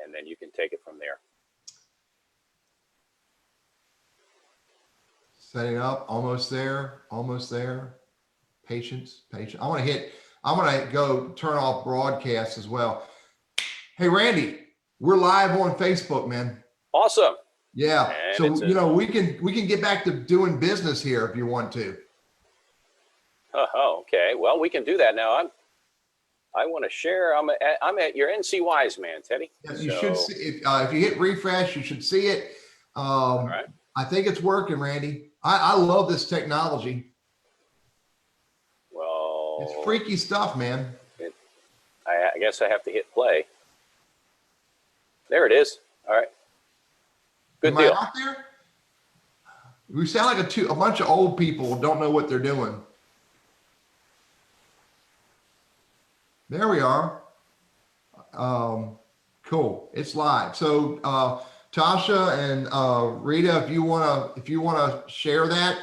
and then you can take it from there. Setting up, almost there, almost there. Patience, patience. I want to go turn off broadcast as well. Hey, Randy, we're live on Facebook, man. Awesome. Yeah. And so, you know, we can get back to doing business here if you want to. Oh, okay. Well, we can do that now. I want to share. I'm at your NC Wise man, Teddy. Yeah, you should see if you hit refresh, you should see it. All right. I think it's working, Randy. I love this technology. Well, it's freaky stuff, man. I guess I have to hit play. There it is. All right. Good deal. Out there? We sound like a bunch of old people who don't know what they're doing. There we are. Cool. It's live. So Tasha and Rita, if you wanna share that,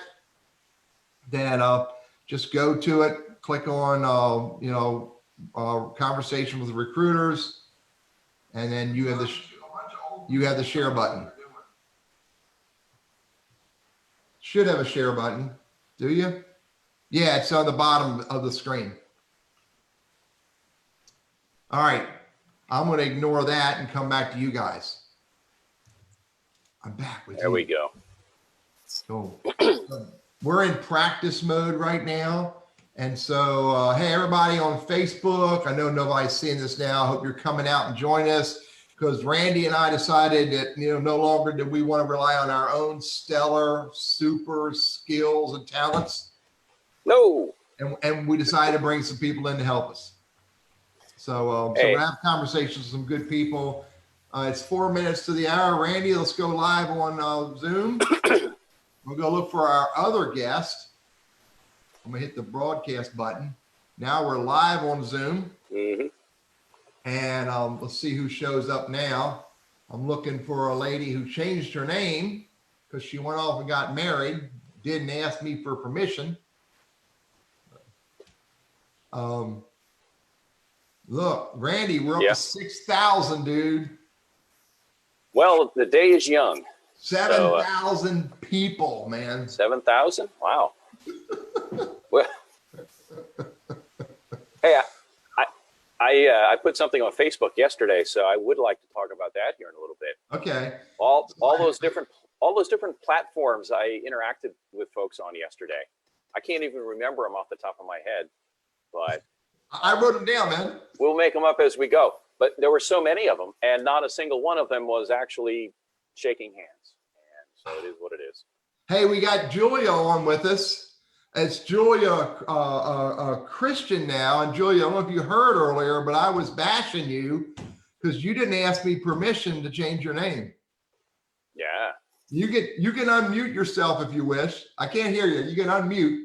then just go to it. Click on conversation with recruiters, and then you have the share button. Should have a share button. Do you? Yeah, it's on the bottom of the screen. All right, I'm going to ignore that and come back to you guys. I'm back with you. There we go. Cool. We're in practice mode right now. And so, hey, everybody on Facebook, I know nobody's seeing this now. I hope you're coming out and join us, because Randy and I decided that, no longer did we want to rely on our own stellar, super skills and talents. No. And we decided to bring some people in to help us. So, so we'll have conversations with some good people. It's 4 minutes to the hour. Randy, let's go live on Zoom. We'll go look for our other guest. I'm gonna hit the broadcast button. Now we're live on Zoom. Mm-hmm. And let's see who shows up now. I'm looking for a lady who changed her name because she went off and got married. Didn't ask me for permission. Look, Randy, we're up to 6,000, dude. Well, the day is young. 7,000 people, man. 7,000? Wow. Well, hey, I put something on Facebook yesterday, so I would like to talk about that here in a little bit. Okay. All those different platforms I interacted with folks on yesterday. I can't even remember them off the top of my head, but I wrote them down, man. We'll make them up as we go. But there were so many of them, and not a single one of them was actually shaking hands. And so it is what it is. Hey, we got Julia on with us. It's Julia, a Christian now. And Julia, I don't know if you heard earlier, but I was bashing you because you didn't ask me permission to change your name. Yeah. You can unmute yourself if you wish. I can't hear you. You can unmute.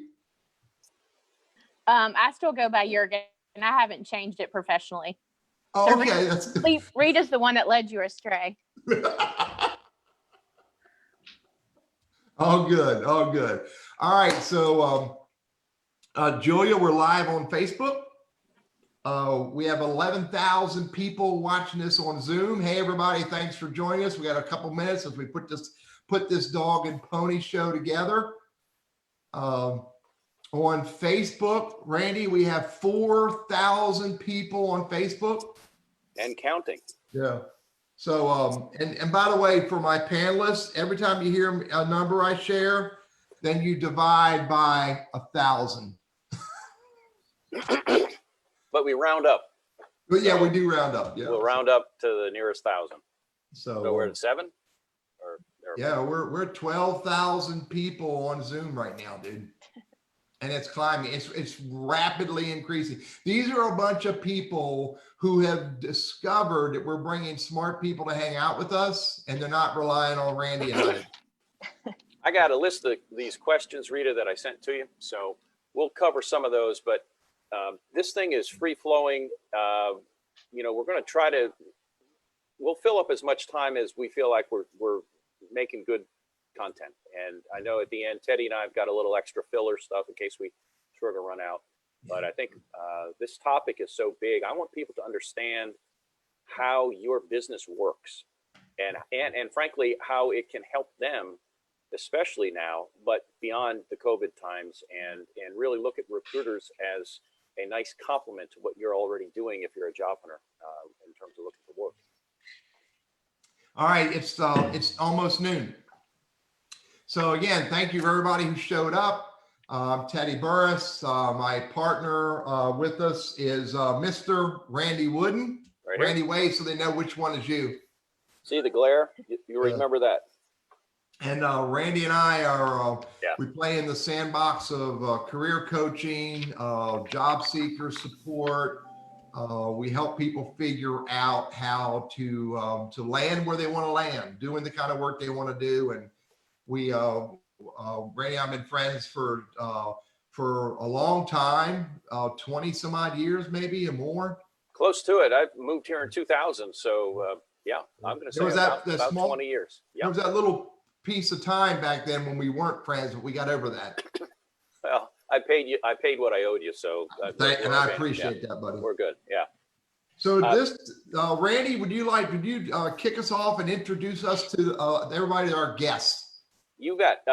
I still go by Yeargan, and I haven't changed it professionally. Oh, so okay. That's good. Rita's the one that led you astray. Oh, good. Oh, good. All right. So, Julia, we're live on Facebook. We have 11,000 people watching this on Zoom. Hey, everybody. Thanks for joining us. We got a couple minutes as we put this dog and pony show together. On Facebook, Randy, we have 4,000 people on Facebook. And counting. Yeah. So, and by the way, for my panelists, every time you hear a number I share, then you divide by 1,000. But we round up. But yeah, we do round up. Yeah. We'll round up to the nearest 1,000. So we're at 7? Or yeah, we're at 12,000 people on Zoom right now, dude. And it's climbing. It's rapidly increasing. These are a bunch of people who have discovered that we're bringing smart people to hang out with us, and they're not relying on Randy and I. I got a list of these questions, Rita, that I sent to you. So we'll cover some of those, but this thing is free flowing. We're going to we'll fill up as much time as we feel like we're making good content. And I know at the end, Teddy and I have got a little extra filler stuff in case we sort of run out. But I think this topic is so big. I want people to understand how your business works, and frankly, how it can help them, especially now, but beyond the COVID times, and really look at recruiters as a nice complement to what you're already doing if you're a job hunter in terms of looking for work. All right, it's almost noon. So again, thank you everybody who showed up. Teddy Burris, my partner with us is Mr. Randy Wooden. Right here. Randy, wave so they know which one is you. See the glare? You remember that? And Randy and I are, Yeah. we play in the sandbox of career coaching, job seeker support. We help people figure out how to land where they want to land, doing the kind of work they want to do. And we, Randy, I've been friends for a long time, 20 some odd years, maybe or more. Close to it. I moved here in 2000. So yeah, I'm going to say about 20 years. Yeah. There was that little piece of time back then when we weren't friends, but we got over that. Well, I paid what I owed you. So and I appreciate that, buddy. We're good. Yeah. So Randy, would you kick us off and introduce us to everybody, our guests? You bet.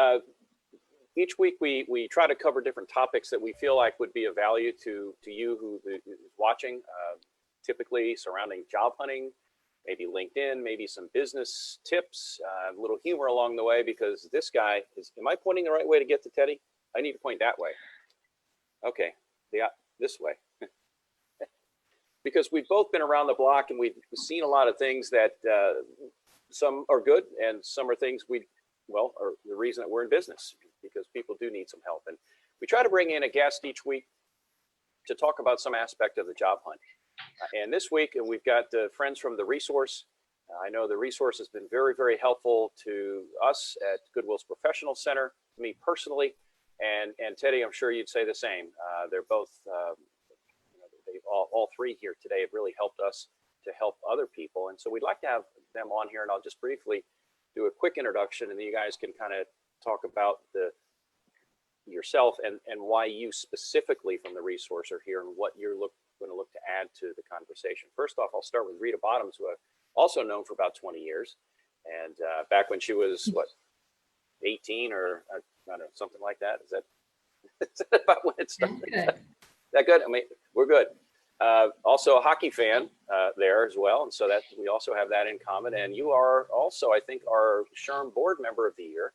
Each week we try to cover different topics that we feel like would be of value to you who is watching, typically surrounding job hunting, maybe LinkedIn, maybe some business tips, a little humor along the way, because this guy is, am I pointing the right way to get to Teddy? I need to point that way. Okay, yeah, this way. Because we've both been around the block and we've seen a lot of things that some are good and some are things are the reason that we're in business, because people do need some help. And we try to bring in a guest each week to talk about some aspect of the job hunt. And this week, we've got friends from The Resource. I know The Resource has been very, very helpful to us at Goodwill's Professional Center, to me personally. And Teddy, I'm sure you'd say the same. They're both, all three here today have really helped us to help other people. And so we'd like to have them on here, and I'll just briefly do a quick introduction, and then you guys can kind of talk about yourself and why you specifically from The Resource are here and what you're going to look to add to the conversation. First off, I'll start with Rita Bottoms, who I've also known for about 20 years. And back when she was, 18 or I don't know, something like that. Is that about when it started? Is that good? I mean, we're good. Also a hockey fan there as well. And so that we also have that in common. And you are also, I think, our SHRM board member of the year.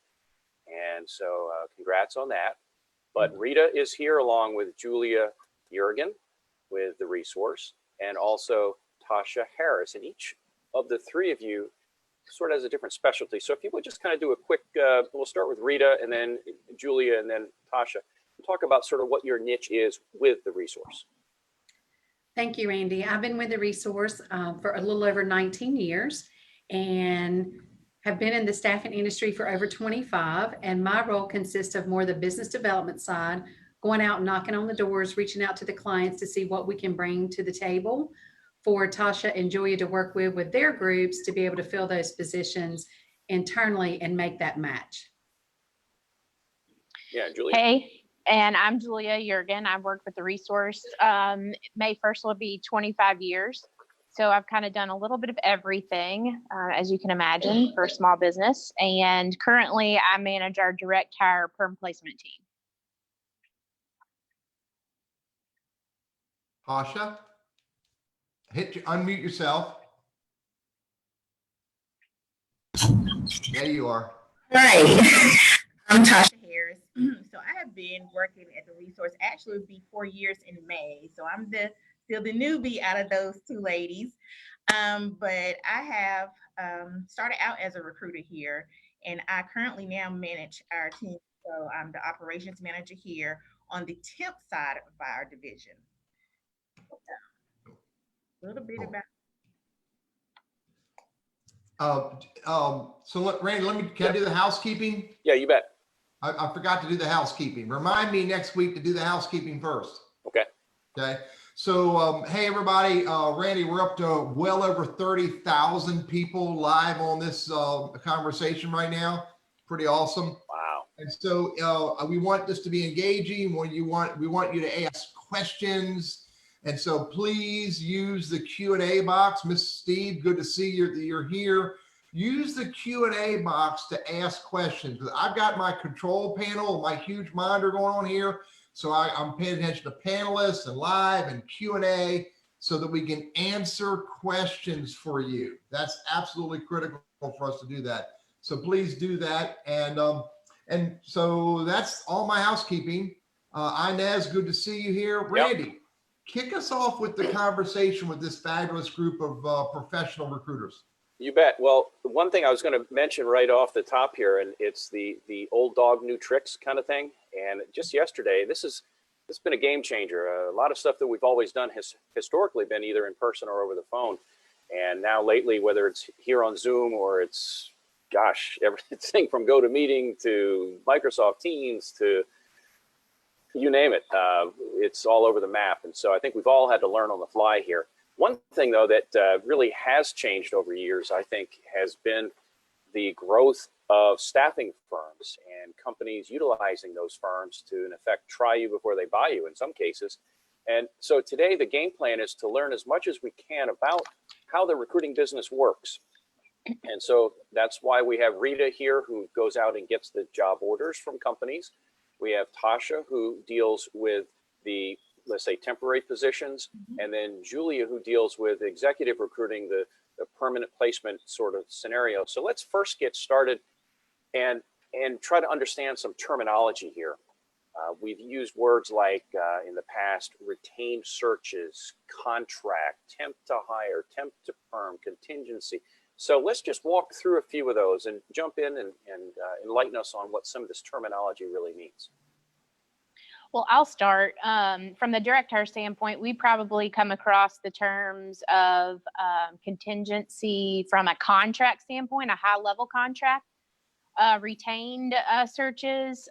And so congrats on that. But Rita is here along with Julia Yeargan with The Resource, and also Tarsha Harris. And each of the three of you sort of has a different specialty. So if you would just kind of do a quick, we'll start with Rita and then Julia and then Tarsha, and talk about sort of what your niche is with The Resource. Thank you, Randy. I've been with The Resource for a little over 19 years and have been in the staffing industry for over 25. And my role consists of more the business development side, going out and knocking on the doors, reaching out to the clients to see what we can bring to the table for Tasha and Julia to work with their groups to be able to fill those positions internally and make that match. Yeah, Julia. Hey, and I'm Julia Yeargan. I've worked with The Resource. May 1st will be 25 years. So I've kind of done a little bit of everything, as you can imagine, for small business. And currently I manage our direct hire perm placement team. Tasha, unmute yourself. There you are. Hi, I'm Tarsha Harris. So I have been working at The Resource, actually it'll be 4 years in May. So I'm still the newbie out of those two ladies. But I have started out as a recruiter here, and I currently now manage our team. So I'm the operations manager here on the temp side of our division. A little bit about. So look, Randy, can I do the housekeeping? Yeah, you bet. I forgot to do the housekeeping. Remind me next week to do the housekeeping first. Okay. Okay. So, hey, everybody, Randy, we're up to well over 30,000 people live on this conversation right now. Pretty awesome. Wow. And so we want this to be engaging. We want you to ask questions. And so please use the Q&A box. Miss Steve, good to see you that you're here. Use the Q&A box to ask questions. I've got my control panel, my huge monitor going on here. So I'm paying attention to panelists and live and Q&A so that we can answer questions for you. That's absolutely critical for us to do that. So please do that. And so that's all my housekeeping. Inez, good to see you here. Randy, kick us off with the conversation with this fabulous group of professional recruiters. You bet. Well, one thing I was going to mention right off the top here, and it's the old dog, new tricks kind of thing. And just yesterday, this has been a game changer. A lot of stuff that we've always done has historically been either in person or over the phone. And now lately, whether it's here on Zoom or it's, gosh, everything from GoToMeeting to Microsoft Teams to you name it, it's all over the map. And so I think we've all had to learn on the fly here. One thing, though, that really has changed over years, I think, has been the growth of staffing firms and companies utilizing those firms to, in effect, try you before they buy you in some cases. And so today, the game plan is to learn as much as we can about how the recruiting business works. And so that's why we have Rita here, who goes out and gets the job orders from companies. We have Tarsha, who deals with the, let's say, temporary positions, and then Julia, who deals with executive recruiting, the permanent placement sort of scenario. So let's first get started and try to understand some terminology here. We've used words like, in the past, retained searches, contract, temp to hire, temp to perm, contingency. So let's just walk through a few of those and jump in and enlighten us on what some of this terminology really means. Well, I'll start. From the direct hire standpoint, we probably come across the terms of contingency from a contract standpoint, a high level contract, retained searches,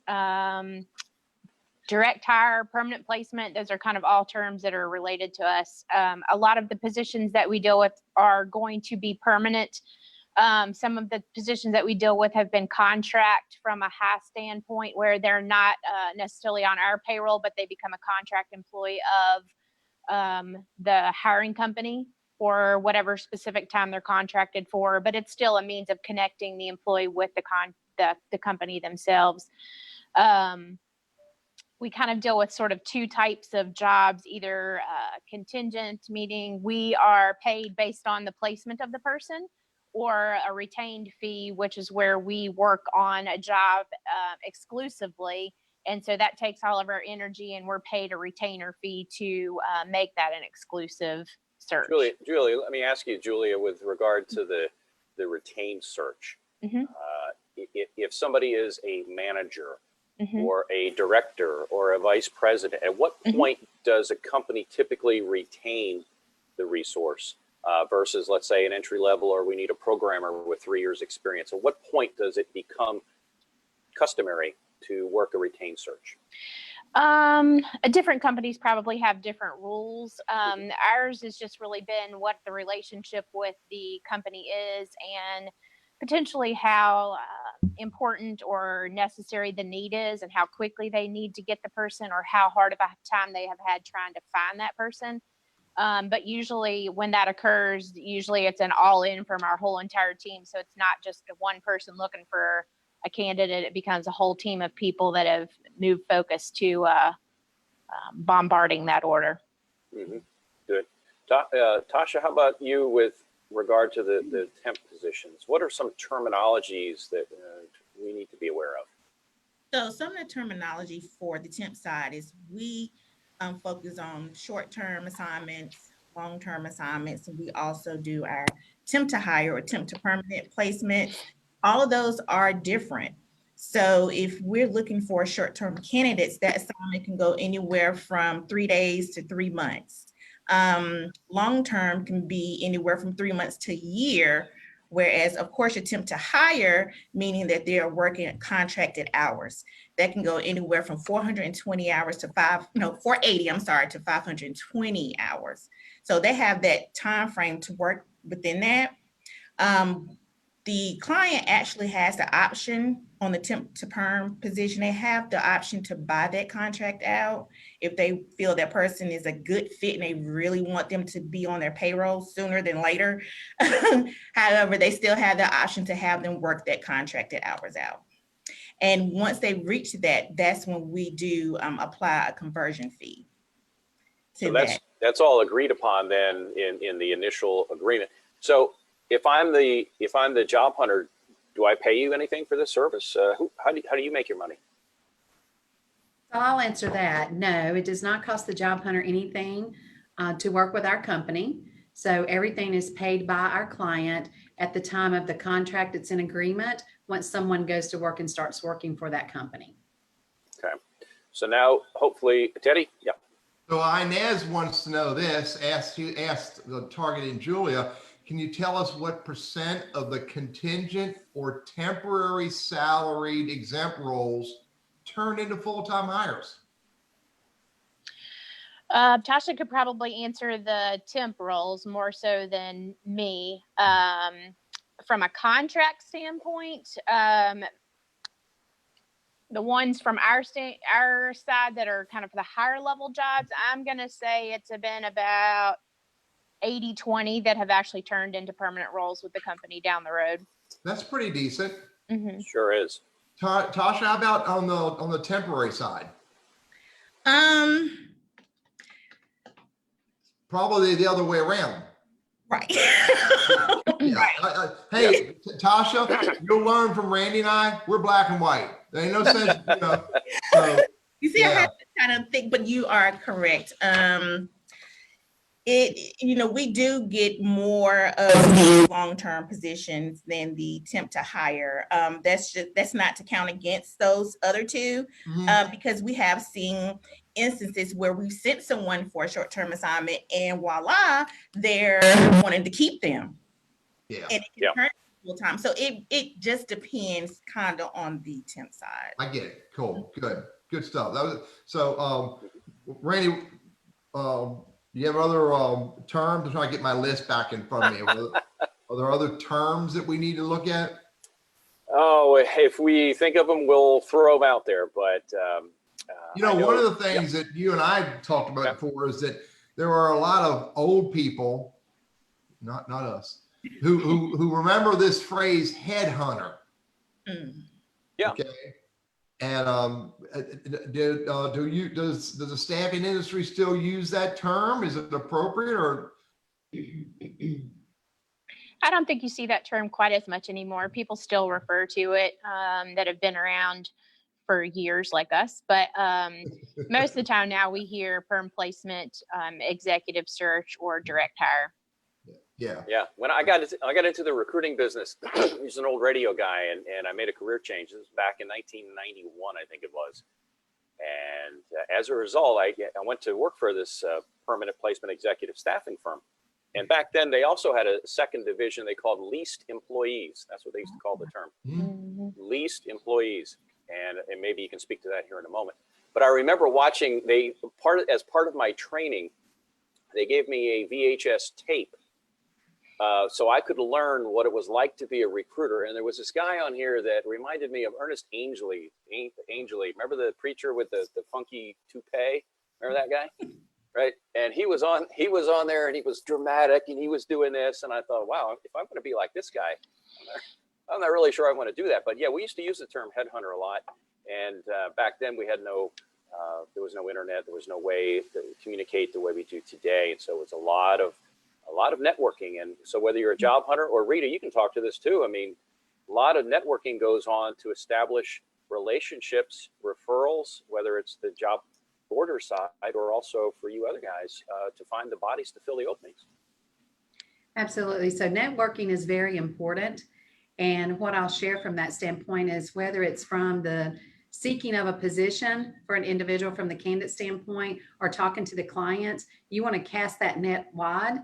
direct hire, permanent placement. Those are kind of all terms that are related to us. A lot of the positions that we deal with are going to be permanent. Some of the positions that we deal with have been contract from a high standpoint where they're not necessarily on our payroll, but they become a contract employee of the hiring company for whatever specific time they're contracted for. But it's still a means of connecting the employee with the company themselves. We kind of deal with sort of two types of jobs, either contingent, meaning we are paid based on the placement of the person, or a retained fee, which is where we work on a job exclusively. And so that takes all of our energy, and we're paid a retainer fee to make that an exclusive search. Julia, let me ask you, Julia, with regard to the retained search. Mm-hmm. If somebody is a manager, Mm-hmm. or a director or a vice president, at what point does a company typically retain the resource versus, let's say, an entry level, or we need a programmer with 3 years experience? At what point does it become customary to work a retained search? Different companies probably have different rules. Ours has just really been what the relationship with the company is, and potentially how important or necessary the need is, and how quickly they need to get the person, or how hard of a time they have had trying to find that person. But usually when that occurs, usually it's an all-in from our whole entire team. So it's not just one person looking for a candidate. It becomes a whole team of people that have moved focus to bombarding that order. Mm-hmm. Good. Tarsha, how about you with regard to the temp positions? What are some terminologies that we need to be aware of? So some of the terminology for the temp side is we focus on short-term assignments, long-term assignments, and we also do our temp to hire or temp to permanent placements. All of those are different. So if we're looking for short-term candidates, that assignment can go anywhere from 3 days to 3 months. Long-term can be anywhere from 3 months to a year, whereas, of course, attempt to hire, meaning that they are working contracted hours. That can go anywhere from 420 hours to 480, to 520 hours. So they have that time frame to work within that. The client actually has the option on the temp to perm position. They have the option to buy that contract out if they feel that person is a good fit and they really want them to be on their payroll sooner than later. However, they still have the option to have them work that contracted hours out. And once they reach that, that's when we do apply a conversion fee to So that. that's all agreed upon then in the initial agreement. So if I'm the job hunter, do I pay you anything for this service? How do you make your money? So I'll answer that. No, it does not cost the job hunter anything to work with our company. So everything is paid by our client at the time of the contract. It's in agreement once someone goes to work and starts working for that company. Okay. So now, hopefully, Teddy, yeah. So Inez wants to know this, asked the targeting Julia, can you tell us what % of the contingent or temporary salaried exempt roles turn into full-time hires? Tasha could probably answer the temp roles more so than me. From a contract standpoint, the ones from our side that are kind of the higher level jobs, I'm going to say it's been about 80-20 that have actually turned into permanent roles with the company down the road. That's pretty decent. Mm-hmm. Sure is. Tasha, how about on the temporary side? Probably the other way around. Right. Yeah. Right. Hey, Tasha, you'll learn from Randy and I. We're black and white. There ain't no sense, you know. So, You see, yeah. I had to kind of think, but you are correct. We do get more of the long-term positions than the temp to hire. That's not to count against those other two, because we have seen instances where we've sent someone for a short-term assignment and voila, they're wanting to keep them. Yeah. And it can turn full time. So it just depends kind of on the temp side. I get it. Cool. Good stuff. Randy, you have other terms? I'm trying to get my list back in front of me. Are there other terms that we need to look at? Oh, if we think of them, we'll throw them out there. But one of the things that you and I talked about before is that there are a lot of old people, not us, who remember this phrase headhunter. Yeah. Okay. And does the staffing industry still use that term? Is it appropriate or? I don't think you see that term quite as much anymore. People still refer to it that have been around for years like us. But most of the time now we hear perm placement, executive search, or direct hire. Yeah. When I got into the recruiting business, he was an old radio guy, and I made a career change. This was back in 1991, I think it was. And as a result, I went to work for this permanent placement executive staffing firm. And back then, they also had a second division they called leased employees. That's what they used to call the term, leased employees. And maybe you can speak to that here in a moment. But I remember watching, as part of my training, they gave me a VHS tape so I could learn what it was like to be a recruiter. And there was this guy on here that reminded me of Ernest Angley. Remember the preacher with the funky toupee? Remember that guy? Right. And he was on there, and he was dramatic, and he was doing this. And I thought, wow, if I'm going to be like this guy, I'm not really sure I want to do that. But yeah, we used to use the term headhunter a lot. And back then we had there was no internet. There was no way to communicate the way we do today. And so it's a lot of networking. And so whether you're a job hunter, or Rita, you can talk to this too. I mean, a lot of networking goes on to establish relationships, referrals, whether it's the job border side or also for you other guys to find the bodies to fill the openings. Absolutely. So networking is very important. And what I'll share from that standpoint is whether it's from the seeking of a position for an individual from the candidate standpoint or talking to the clients, you want to cast that net wide.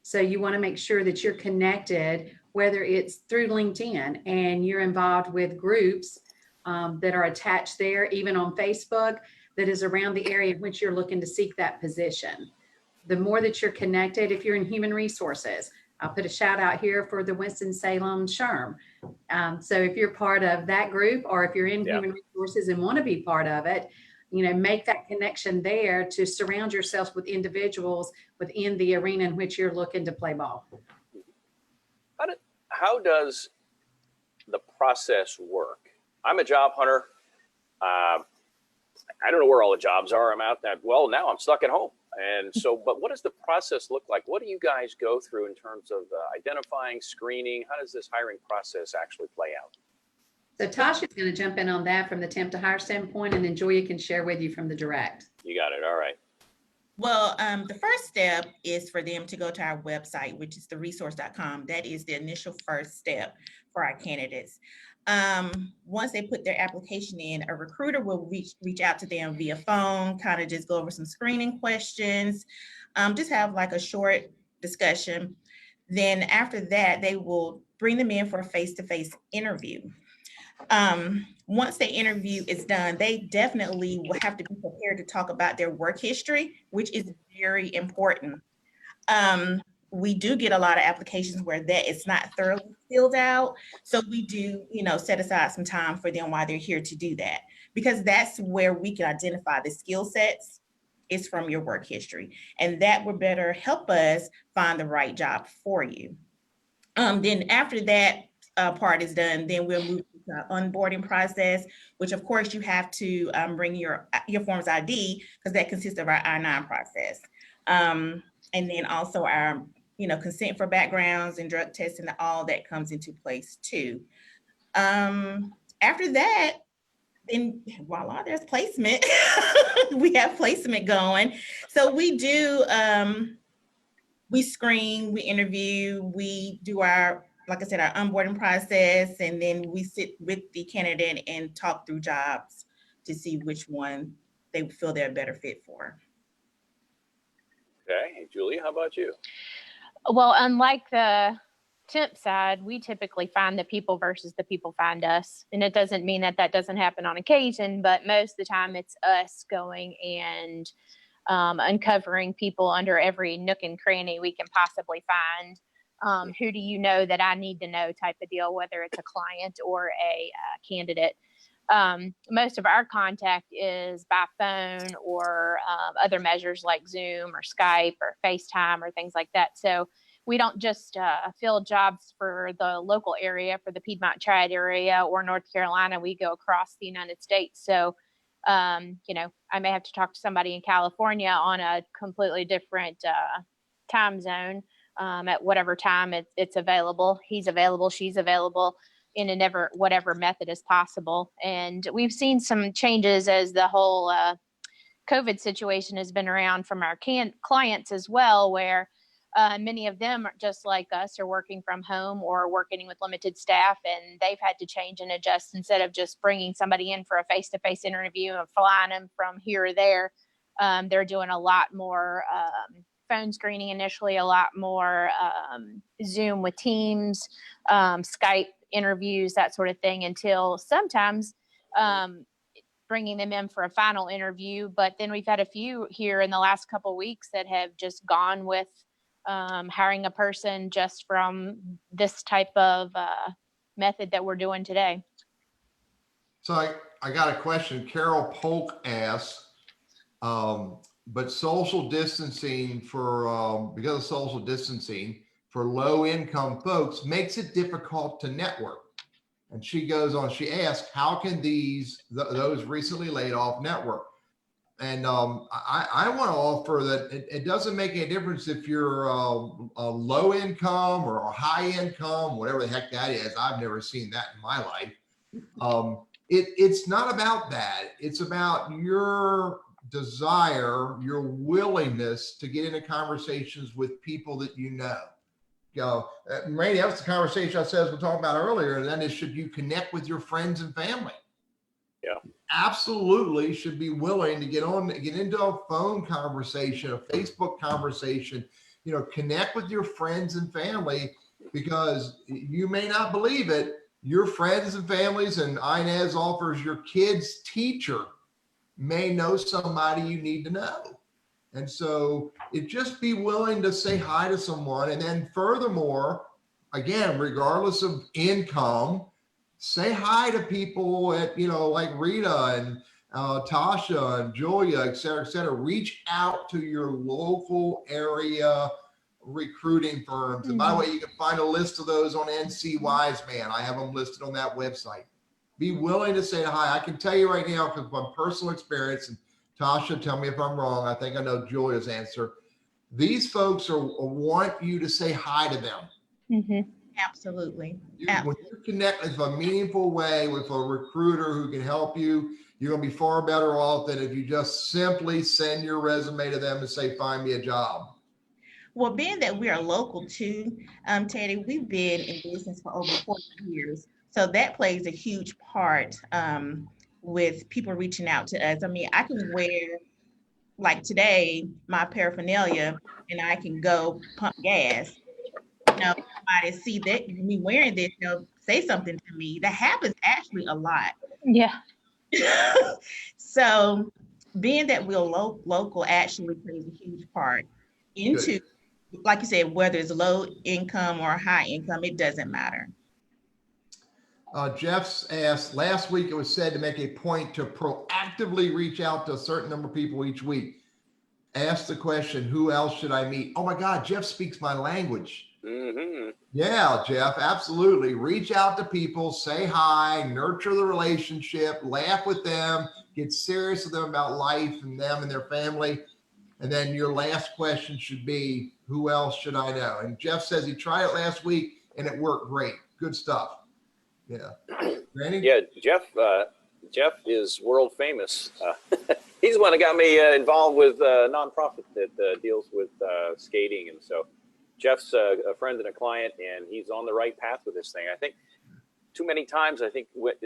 So you want to make sure that you're connected, whether it's through LinkedIn and you're involved with groups that are attached there, even on Facebook, that is around the area in which you're looking to seek that position. The more that you're connected, if you're in human resources, I'll put a shout out here for the Winston-Salem SHRM. So if you're part of that group, or if you're in Yeah. human resources and want to be part of it, make that connection there to surround yourself with individuals within the arena in which you're looking to play ball. How does the process work? I'm a job hunter. I don't know where all the jobs are. I'm out that, well, now I'm stuck at home. And so, but what does the process look like? What do you guys go through in terms of identifying, screening? How does this hiring process actually play out? So Tasha's going to jump in on that from the temp to hire standpoint, and then Julia can share with you from the direct. You got it. All right. Well, the first step is for them to go to our website, which is theresource.com. That is the initial first step for our candidates. Once they put their application in, a recruiter will reach out to them via phone, kind of just go over some screening questions, just have like a short discussion. Then after that, they will bring them in for a face-to-face interview. Once the interview is done, they definitely will have to be prepared to talk about their work history, which is very important. We do get a lot of applications where that is not thoroughly filled out. So we do, set aside some time for them while they're here to do that, because that's where we can identify the skill sets is from your work history. And that would better help us find the right job for you. Then after that part is done, then we'll move to the onboarding process, which of course you have to bring your forms ID, because that consists of our I-9 process. And then also our consent for backgrounds and drug tests, and all that comes into place too. After that, then voila, there's placement. We have placement going. So we do, we screen, we interview, we do our, like I said, our onboarding process, and then we sit with the candidate and talk through jobs to see which one they feel they're a better fit for. Okay. Hey, Julia, how about you? Well, unlike the temp side, we typically find the people versus the people find us. And it doesn't mean that that doesn't happen on occasion, but most of the time it's us going and uncovering people under every nook and cranny we can possibly find. Who do you know that I need to know type of deal, whether it's a client or a candidate. Most of our contact is by phone or other measures like Zoom or Skype or FaceTime or things like that. So we don't just fill jobs for the local area, for the Piedmont Triad area or North Carolina. We go across the United States. So, I may have to talk to somebody in California on a completely different time zone at whatever time it's available. He's available, she's available, in whatever method is possible. And we've seen some changes as the whole COVID situation has been around from our clients as well, where many of them, just like us, are working from home or working with limited staff, and they've had to change and adjust. Instead of just bringing somebody in for a face-to-face interview and flying them from here or there, they're doing a lot more phone screening initially, a lot more Zoom with Teams, Skype interviews, that sort of thing, until sometimes bringing them in for a final interview. But then we've had a few here in the last couple of weeks that have just gone with hiring a person just from this type of method that we're doing today. So I got a question. Carol Polk asks, but social distancing because of social distancing for low income folks makes it difficult to network. And she goes on, she asks, how can those recently laid off network? And I want to offer that it doesn't make any difference if you're a low income or a high income, whatever the heck that is. I've never seen that in my life. It's not about that. It's about your desire, your willingness to get into conversations with people that you know. Randy, that was the conversation I said we're talking about earlier, and that is, should you connect with your friends and family? Yeah. Absolutely should be willing to get into a phone conversation, a Facebook conversation, connect with your friends and family, because you may not believe it, your friends and families, and Inez offers, your kid's teacher may know somebody you need to know. And so it just be willing to say hi to someone. And then furthermore, again, regardless of income, say hi to people at, like Rita and Tasha and Julia, et cetera, et cetera. Reach out to your local area recruiting firms. And by the way, you can find a list of those on NC Wise Man. I have them listed on that website. Be willing to say hi. I can tell you right now, because from personal experience, and Tasha, tell me if I'm wrong. I think I know Julia's answer. These folks want you to say hi to them. Mm-hmm. Absolutely. When you connect in a meaningful way with a recruiter who can help you, you're going to be far better off than if you just simply send your resume to them and say, find me a job. Well, being that we are local too, Teddy, we've been in business for over 40 years. So that plays a huge part with people reaching out to us. I mean, I can wear, like today, my paraphernalia, and I can go pump gas. Somebody see that me wearing this, say something to me. That happens actually a lot. Yeah. So being that we're local actually plays a huge part into, like you said, whether it's low income or high income, it doesn't matter. Jeff's asked, last week it was said to make a point to proactively reach out to a certain number of people each week. Ask the question, who else should I meet? Oh my God, Jeff speaks my language. Mm-hmm. Yeah, Jeff, absolutely. Reach out to people, say hi, nurture the relationship, laugh with them, get serious with them about life and them and their family. And then your last question should be, who else should I know? And Jeff says he tried it last week and it worked great. Good stuff. Yeah. Randy? Yeah, Jeff is world famous. He's the one that got me involved with a nonprofit that deals with skating. And so Jeff's a friend and a client, and he's on the right path with this thing. I think too many times,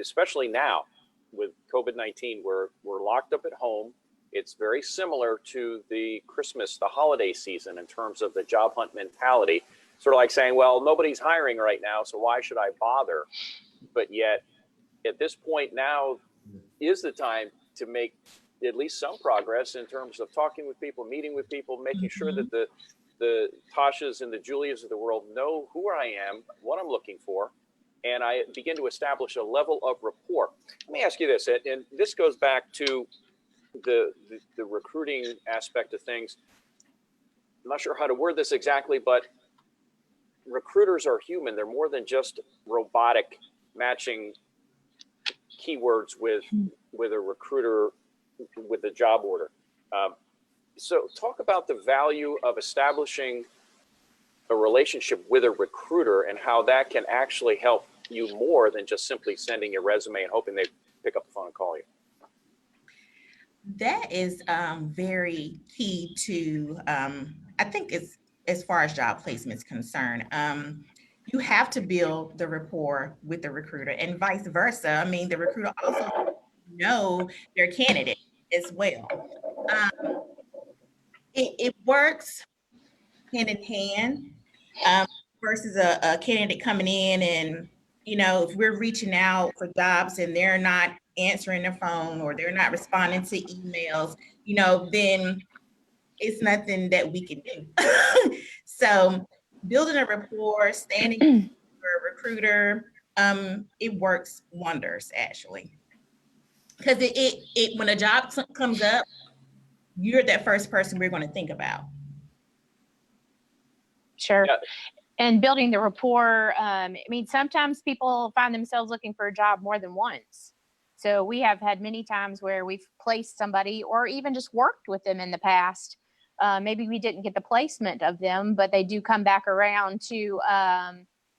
especially now with COVID-19, we're locked up at home. It's very similar to the holiday season in terms of the job hunt mentality. Sort of like saying, well, nobody's hiring right now, so why should I bother? But yet, at this point now is the time to make at least some progress in terms of talking with people, meeting with people, making sure that the Tashas and the Julias of the world know who I am, what I'm looking for, and I begin to establish a level of rapport. Let me ask you this, and this goes back to the recruiting aspect of things. I'm not sure how to word this exactly, but recruiters are human. They're more than just robotic matching keywords with a recruiter with a job order. So talk about the value of establishing a relationship with a recruiter and how that can actually help you more than just simply sending your resume and hoping they pick up the phone and call you. That is very key to, I think it's as far as job placement is concerned. You have to build the rapport with the recruiter and vice versa. I mean, the recruiter also know their candidate as well. It works hand in hand versus a candidate coming in and, if we're reaching out for jobs and they're not answering their phone or they're not responding to emails, then it's nothing that we can do. So building a rapport, standing for a recruiter, it works wonders actually. Because it when a job comes up, you're that first person we're going to think about. Sure. Yeah. And building the rapport. Sometimes people find themselves looking for a job more than once. So we have had many times where we've placed somebody or even just worked with them in the past. Maybe we didn't get the placement of them, but they do come back around to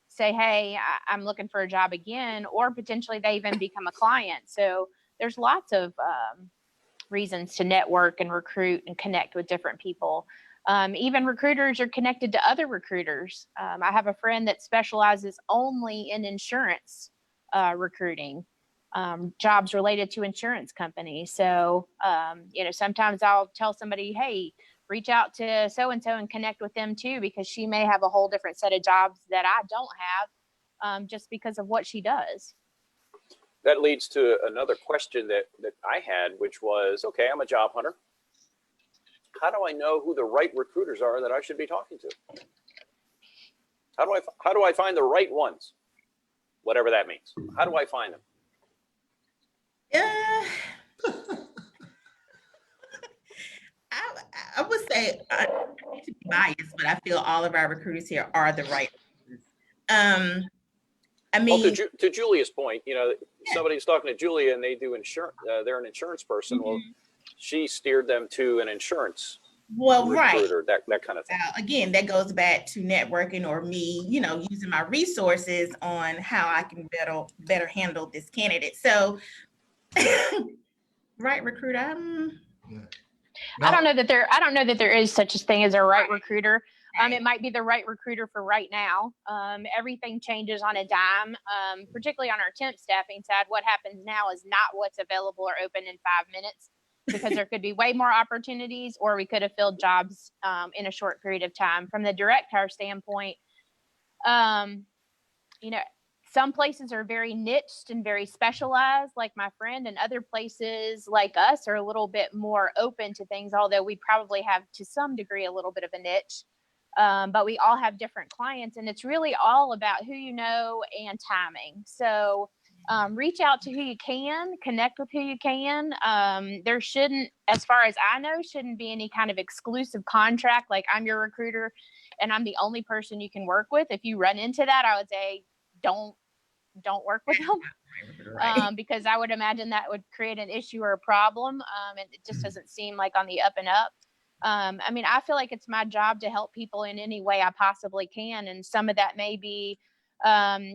say, hey, I'm looking for a job again, or potentially they even become a client. So there's lots of reasons to network and recruit and connect with different people. Even recruiters are connected to other recruiters. I have a friend that specializes only in insurance recruiting, jobs related to insurance companies. So, sometimes I'll tell somebody, hey, reach out to so-and-so and connect with them too, because she may have a whole different set of jobs that I don't have just because of what she does. That leads to another question that I had, which was, okay, I'm a job hunter. how do I know who the right recruiters are that I should be talking to? How do I find the right ones? Whatever that means. How do I find them? I would say I hate to be biased, but I feel all of our recruiters here are the right ones. I mean, well, to Julia's point, you know, somebody's talking to Julia and they do insurance. They're an insurance person. Well, she steered them to an insurance recruiter, right? That kind of thing. Again, that goes back to networking or me, you know, using my resources on how I can better handle this candidate. So, right recruiter. I don't know that there is such a thing as a right recruiter. It might be the right recruiter for right now. Everything changes on a dime, particularly on our temp staffing side. What happens now is not what's available or open in 5 minutes, because there could be way more opportunities, or we could have filled jobs in a short period of time. From the direct hire standpoint, you know, some places are very niched and very specialized, like my friend, and other places like us are a little bit more open to things, although we probably have to some degree a little bit of a niche. But we all have different clients, and it's really all about who you know and timing. So reach out to who you can, connect with who you can. There shouldn't, as far as I know, shouldn't be any kind of exclusive contract, like I'm your recruiter and I'm the only person you can work with. If you run into that, I would say don't work with them, because I would imagine that would create an issue or a problem. And it just doesn't seem like on the up and up. I mean, I feel like it's my job to help people in any way I possibly can. And some of that may be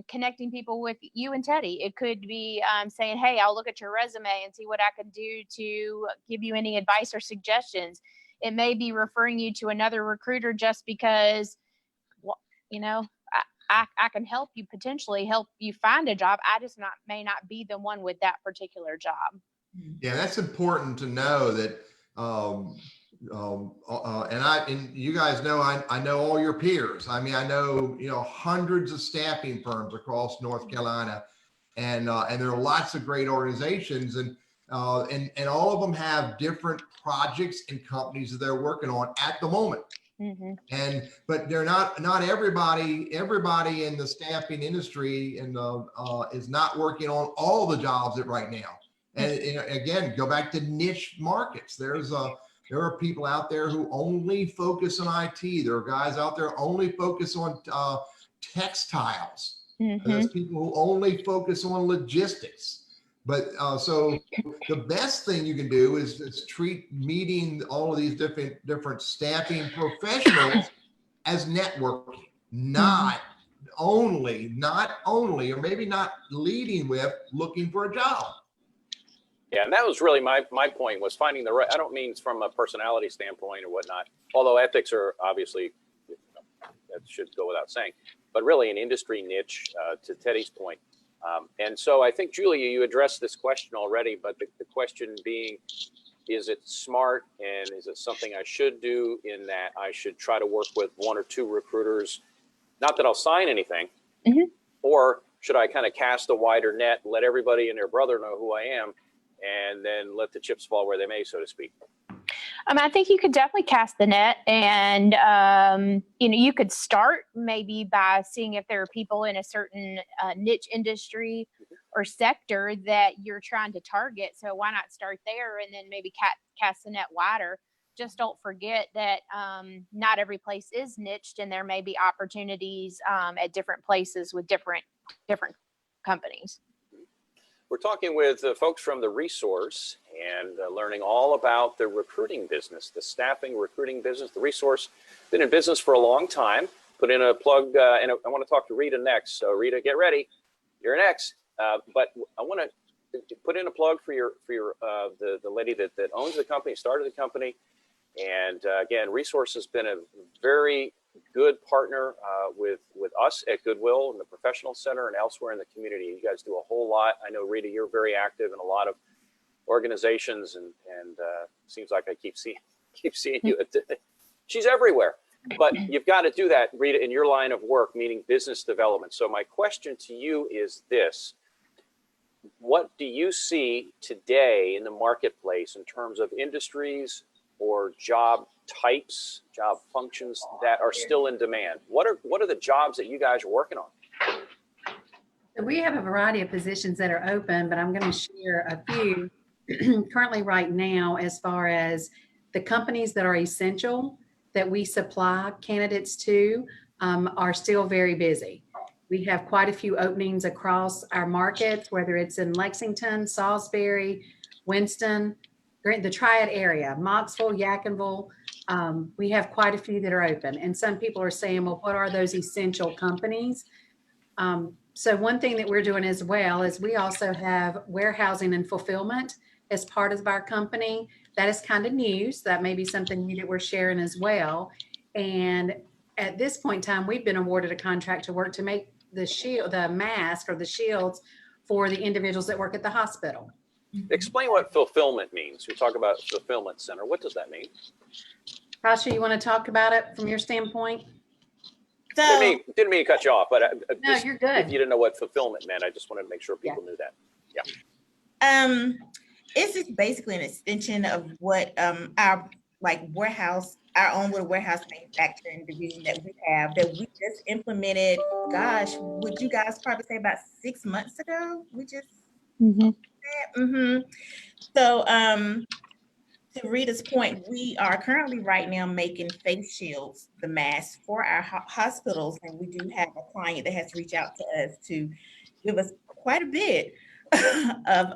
connecting people with you and Teddy. It could be saying, hey, I'll look at your resume and see what I can do to give you any advice or suggestions. It may be referring you to another recruiter just because, you know, I can potentially help you find a job. I just may not be the one with that particular job. Yeah, that's important to know that. And you guys know, I know all your peers. I mean, I know, you know, hundreds of staffing firms across North Carolina, and there are lots of great organizations, and all of them have different projects and companies that they're working on at the moment. But they're not everybody in the staffing industry and is not working on all the jobs right now. And again, go back to niche markets. There are people out there who only focus on IT. There are guys out there only focus on textiles. There's people who only focus on logistics. But so the best thing you can do is treat meeting all of these different staffing professionals as networking, not only, or maybe not leading with looking for a job. Yeah, and that was really my point, was finding the right. I don't mean from a personality standpoint or whatnot, although ethics are obviously, that should go without saying, but really an industry niche, to Teddy's point. And so I think, Julia, you addressed this question already, but the question being, is it smart, and is it something I should do, in that I should try to work with one or two recruiters? Not that I'll sign anything, or should I kind of cast a wider net, let everybody and their brother know who I am, and then let the chips fall where they may, so to speak? I think you could definitely cast the net, and you know, you could start maybe by seeing if there are people in a certain niche industry or sector that you're trying to target. So why not start there, and then maybe cast the net wider? Just don't forget that not every place is niched, and there may be opportunities at different places with different companies. We're talking with folks from The Resource, and learning all about the recruiting business, the staffing recruiting business. The Resource, been in business for a long time. Put in a plug, and I want to talk to Rita next. So Rita, get ready, you're next. But I want to put in a plug for the lady that owns the company, started the company, and again, Resource has been a very good partner with us at Goodwill and the Professional Center and elsewhere in the community. You guys do a whole lot. I know, Rita, you're very active in a lot of organizations, and seems like I keep seeing you. She's everywhere, but you've got to do that, Rita, in your line of work, meaning business development. So my question to you is this: what do you see today in the marketplace in terms of industries or job types, job functions that are still in demand? What are the jobs that you guys are working on? So we have a variety of positions that are open, but I'm going to share a few currently right now as far as the companies that are essential that we supply candidates to are still very busy. We have quite a few openings across our markets, whether it's in Lexington, Salisbury, Winston, the Triad area, Moxville, Yadkinville. We have quite a few that are open. And some people are saying, well, what are those essential companies? So one thing that we're doing as well is we also have warehousing and fulfillment as part of our company. That is kind of new. So that may be something new that we're sharing as well. And at this point in time, we've been awarded a contract to work to make the mask or the shields for the individuals that work at the hospital. Explain what fulfillment means. We talk about fulfillment center. What does that mean? Tarsha, you want to talk about it from your standpoint? So, Didn't mean to cut you off, but No, you're good. If you didn't know what fulfillment meant, I just wanted to make sure people knew that. it's just basically an extension of what our warehouse, our own little warehouse manufacturing division that we have that we just implemented. Gosh, would you guys probably say about 6 months ago? We just So to Rita's point, we are currently right now making face shields, the masks for our hospitals, and we do have a client that has reached out to us to give us quite a bit of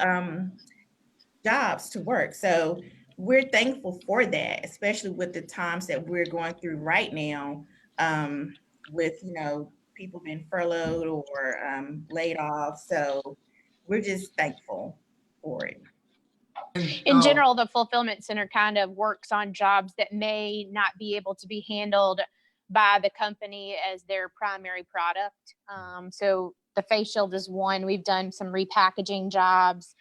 jobs to work. So we're thankful for that, especially with the times that we're going through right now, with people being furloughed or laid off. So we're just thankful for it. In general, the fulfillment center kind of works on jobs that may not be able to be handled by the company as their primary product. So the face shield is one. We've done some repackaging jobs,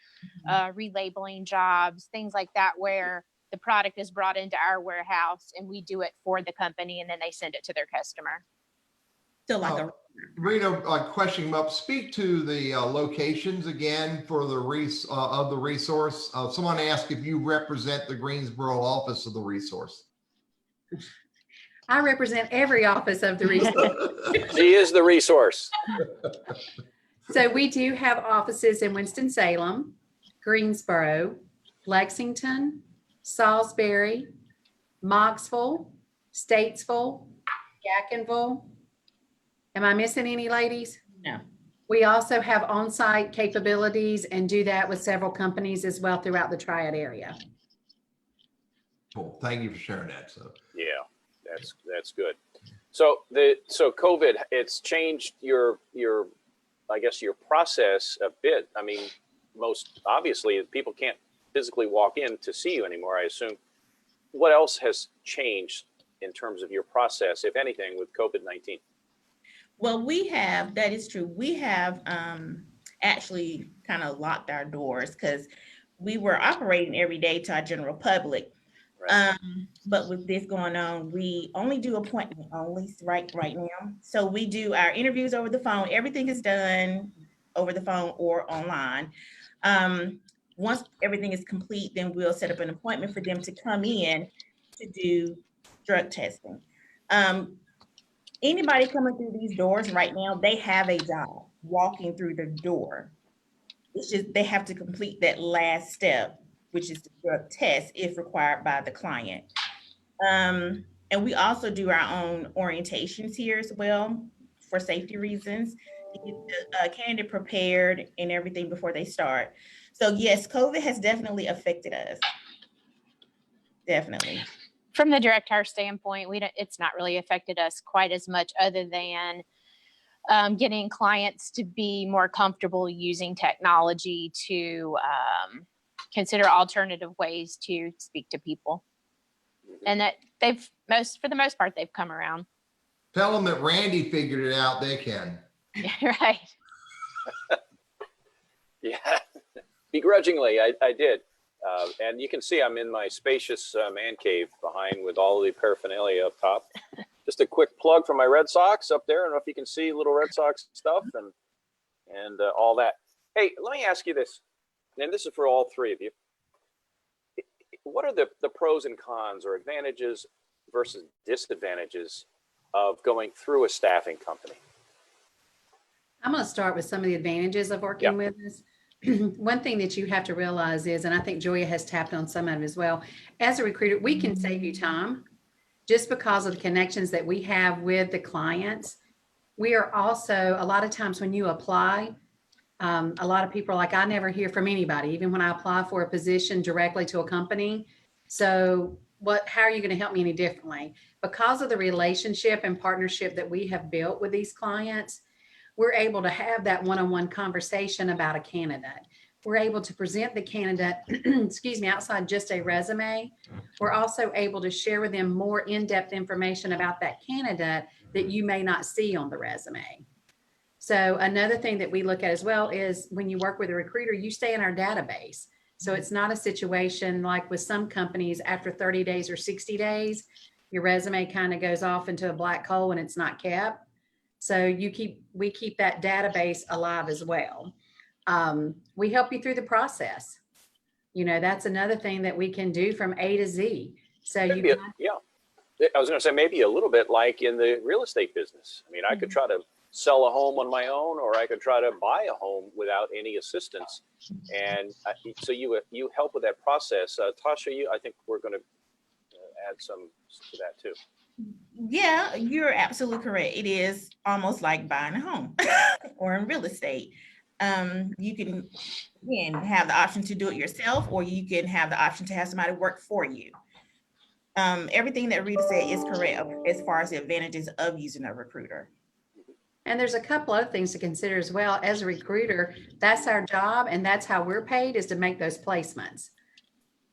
relabeling jobs, things like that, where the product is brought into our warehouse and we do it for the company and then they send it to their customer. Still like Rita, questioning up, speak to the locations again for the resource. Someone asked if you represent the Greensboro office of the resource. I represent every office of the resource. She is the resource. So we do have offices in Winston-Salem, Greensboro, Lexington, Salisbury, Moxville, Statesville, Yadkinville. Am I missing any, ladies? No. We also have on-site capabilities and do that with several companies as well throughout the Triad area. Cool. Thank you for sharing that. So Yeah, that's good. So COVID, it's changed your I guess your process a bit. I mean, most obviously people can't physically walk in to see you anymore, I assume. What else has changed in terms of your process, if anything, with COVID-19? Well, that is true. We have actually kind of locked our doors because we were operating every day to our general public. Right. But with this going on, we only do appointment only right now. So we do our interviews over the phone. Everything is done over the phone or online. Once everything is complete, then we'll set up an appointment for them to come in to do drug testing. Anybody coming through these doors right now, they have a job walking through the door. It's just they have to complete that last step, which is the drug test if required by the client. And we also do our own orientations here as well for safety reasons to get the candidate prepared and everything before they start. So yes, COVID has definitely affected us. Definitely. From the direct hire standpoint, it's not really affected us quite as much, other than getting clients to be more comfortable using technology to consider alternative ways to speak to people. And that for the most part, they've come around. tell them that Randy figured it out. They can. Right. Yeah, begrudgingly, I did. And you can see I'm in my spacious man cave behind with all the paraphernalia up top. Just a quick plug for my Red Sox up there. I don't know if you can see little Red Sox stuff and all that. Hey, let me ask you this, and this is for all three of you. what are the pros and cons or advantages versus disadvantages of going through a staffing company? I'm going to start with some of the advantages of working with us. One thing that you have to realize is, and I think Julia has tapped on some of it as well, as a recruiter, we can save you time just because of the connections that we have with the clients. We are also, a lot of times when you apply, a lot of people are like, I never hear from anybody, even when I apply for a position directly to a company. So how are you going to help me any differently? Because of the relationship and partnership that we have built with these clients, we're able to have that one-on-one conversation about a candidate. We're able to present the candidate, excuse me, outside just a resume. We're also able to share with them more in-depth information about that candidate that you may not see on the resume. So another thing that we look at as well is when you work with a recruiter, you stay in our database. So it's not a situation like with some companies after 30 days or 60 days, your resume kind of goes off into a black hole and it's not kept. So we keep that database alive as well. We help you through the process. That's another thing that we can do from A to Z. So I was going to say maybe a little bit like in the real estate business. I mean, I could try to sell a home on my own, or I could try to buy a home without any assistance. And so you help with that process. Tarsha, I think we're going to add some to that too. Yeah, you're absolutely correct. It is almost like buying a home or in real estate. You can, again, have the option to do it yourself, or you can have the option to have somebody work for you. Everything that Rita said is correct as far as the advantages of using a recruiter. And there's a couple other things to consider as well. As a recruiter, that's our job, and that's how we're paid, is to make those placements.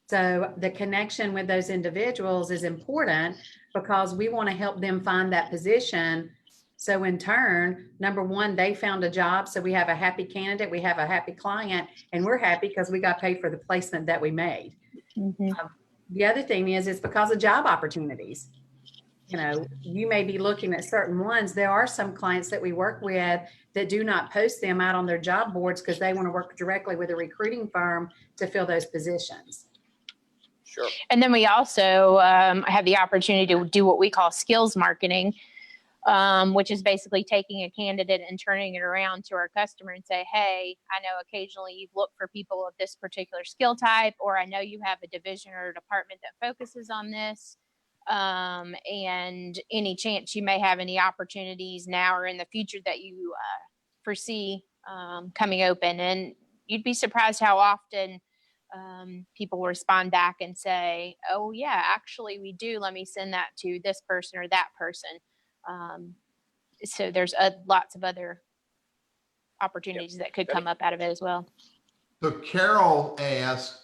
So the connection with those individuals is important because we want to help them find that position. So in turn, number one, they found a job. So we have a happy candidate, we have a happy client, and we're happy because we got paid for the placement that we made. The other thing is it's because of job opportunities. You may be looking at certain ones. There are some clients that we work with that do not post them out on their job boards because they want to work directly with a recruiting firm to fill those positions. Sure. And then we also have the opportunity to do what we call skills marketing, which is basically taking a candidate and turning it around to our customer and say, hey, I know occasionally you've looked for people of this particular skill type, or I know you have a division or a department that focuses on this. And any chance you may have any opportunities now or in the future that you foresee coming open. And you'd be surprised how often people will respond back and say, oh yeah, actually we do. Let me send that to this person or that person. So there's lots of other opportunities that could come up out of it as well. So Carol asked,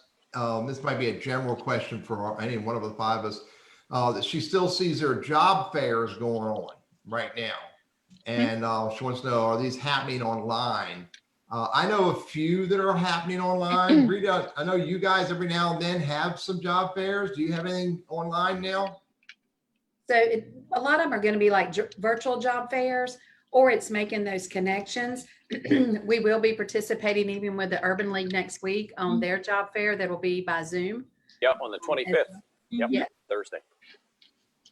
this might be a general question for any one of the five of us, that she still sees there are job fairs going on right now. And she wants to know, are these happening online? I know a few that are happening online. Rita, I know you guys every now and then have some job fairs. Do you have anything online now? So a lot of them are going to be like virtual job fairs, or it's making those connections. We will be participating even with the Urban League next week on their job fair that will be by Zoom. Yep, on the 25th. Yep, Thursday.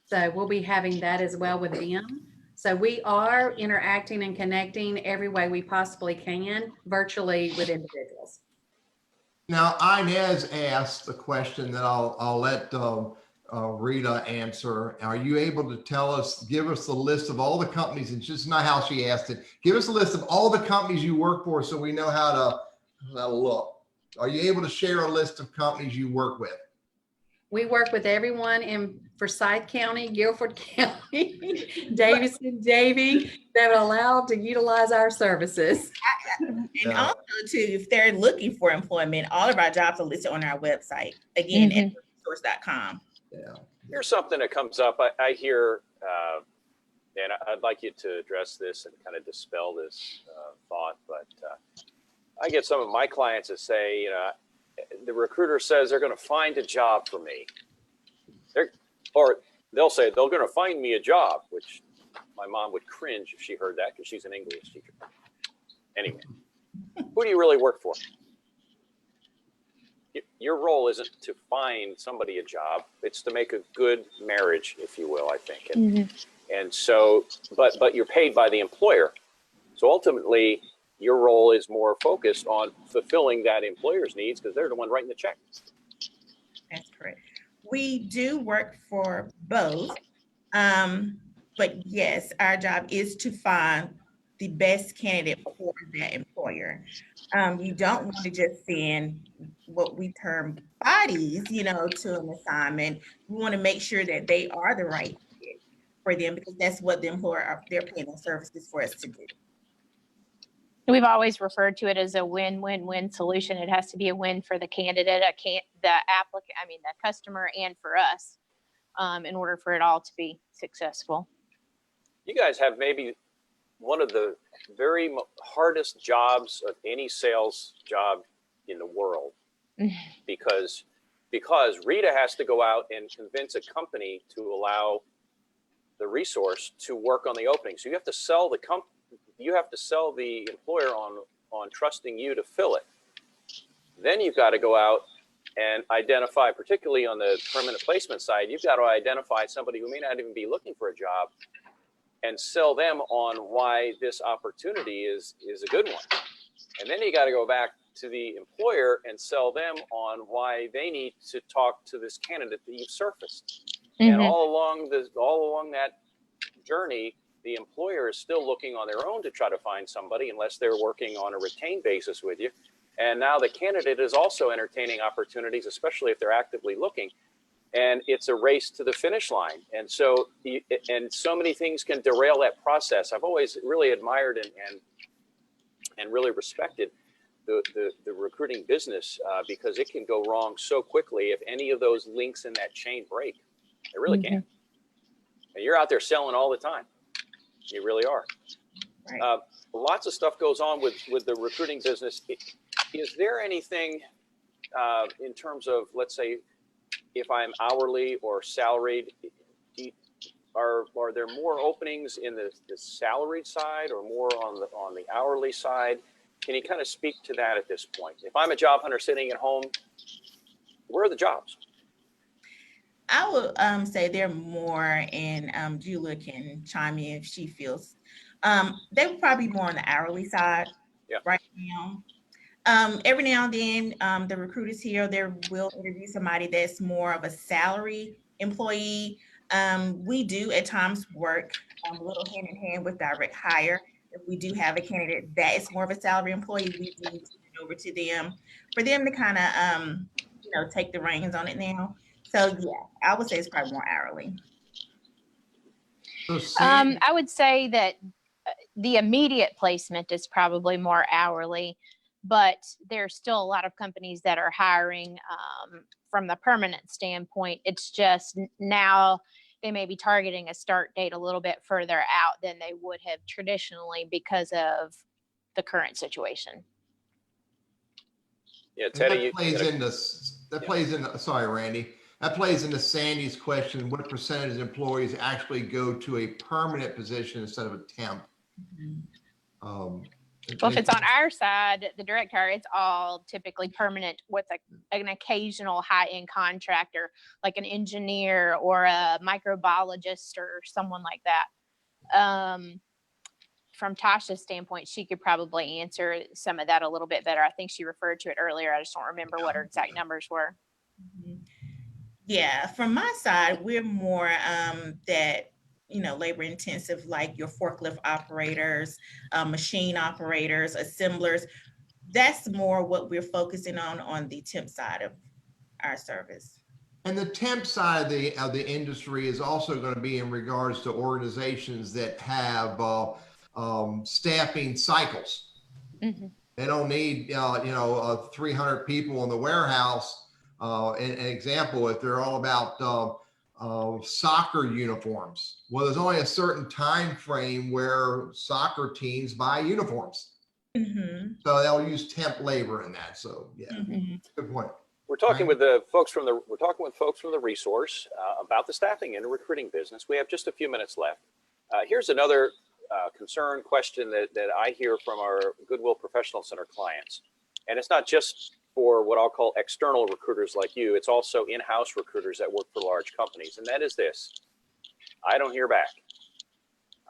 So we'll be having that as well with them. So we are interacting and connecting every way we possibly can virtually with individuals. Now, Inez asked a question that I'll let Rita answer. Are you able to give us the list of all the companies, and just not how she asked it, give us a list of all the companies you work for so we know how to look. Are you able to share a list of companies you work with? We work with everyone in Forsyth County, Guilford County, Davidson, Davie, that are allowed to utilize our services. And also too, if they're looking for employment, all of our jobs are listed on our website. Again, at resource.com. Yeah. Here's something that comes up. I hear, and I'd like you to address this and kind of dispel this thought, but I get some of my clients that say, the recruiter says they're going to find a job for me. Or they'll say they're going to find me a job, which my mom would cringe if she heard that because she's an English teacher. Anyway, who do you really work for? your role isn't to find somebody a job. It's to make a good marriage, if you will, I think. And so, but you're paid by the employer. So ultimately, your role is more focused on fulfilling that employer's needs because they're the one writing the check. That's correct. We do work for both. But yes, our job is to find the best candidate for that employer. You don't want to just send what we term bodies, to an assignment. We want to make sure that they are the right fit for them because that's what the employer, they're paying their services for us to do. We've always referred to it as a win-win-win solution. It has to be a win for the candidate, the applicant, the customer, and for us, in order for it all to be successful. You guys have maybe one of the very hardest jobs of any sales job in the world, because Rita has to go out and convince a company to allow the resource to work on the opening. So you have to sell the company. You have to sell the employer on trusting you to fill it. Then you've got to go out and identify, particularly on the permanent placement side, you've got to identify somebody who may not even be looking for a job and sell them on why this opportunity is a good one. And then you got to go back to the employer and sell them on why they need to talk to this candidate that you've surfaced. And all along that journey, the employer is still looking on their own to try to find somebody unless they're working on a retained basis with you. And now the candidate is also entertaining opportunities, especially if they're actively looking. And it's a race to the finish line. And so many things can derail that process. I've always really admired and really respected the recruiting business because it can go wrong so quickly if any of those links in that chain break. They really can. And you're out there selling all the time. You really are. Right. Lots of stuff goes on with the recruiting business. Is there anything in terms of, let's say, if I'm hourly or salaried, are there more openings in the salaried side or more on the hourly side? Can you kind of speak to that at this point? If I'm a job hunter sitting at home, where are the jobs? I would say they're more, and Julia can chime in if she feels. They would probably be more on the hourly side right now. Every now and then, the recruiters here, they will interview somebody that's more of a salary employee. We do at times work a little hand in hand with direct hire. If we do have a candidate that is more of a salary employee, we do turn it over to them for them to kind of, take the reins on it now. So yeah, I would say it's probably more hourly. I would say that the immediate placement is probably more hourly, but there's still a lot of companies that are hiring from the permanent standpoint. It's just now they may be targeting a start date a little bit further out than they would have traditionally because of the current situation. Yeah, Teddy, sorry, Randy. That plays into Sandy's question, what percentage of employees actually go to a permanent position instead of a temp? Well, if it's on our side, the direct hire, it's all typically permanent with an occasional high-end contractor, like an engineer or a microbiologist or someone like that. From Tasha's standpoint, she could probably answer some of that a little bit better. I think she referred to it earlier. I just don't remember what her exact numbers were. Yeah, from my side, we're more that, labor intensive, like your forklift operators, machine operators, assemblers. That's more what we're focusing on the temp side of our service. And the temp side of the industry is also going to be in regards to organizations that have staffing cycles. They don't need 300 people in the warehouse. An example, if they're all about soccer uniforms, well, there's only a certain time frame where soccer teams buy uniforms. So they'll use temp labor in that. So good point. We're talking with folks from the resource about the staffing and the recruiting business. We have just a few minutes left. Here's another question that I hear from our Goodwill Professional Center clients. And it's not just for what I'll call external recruiters like you. It's also in-house recruiters that work for large companies. And that is this: I don't hear back.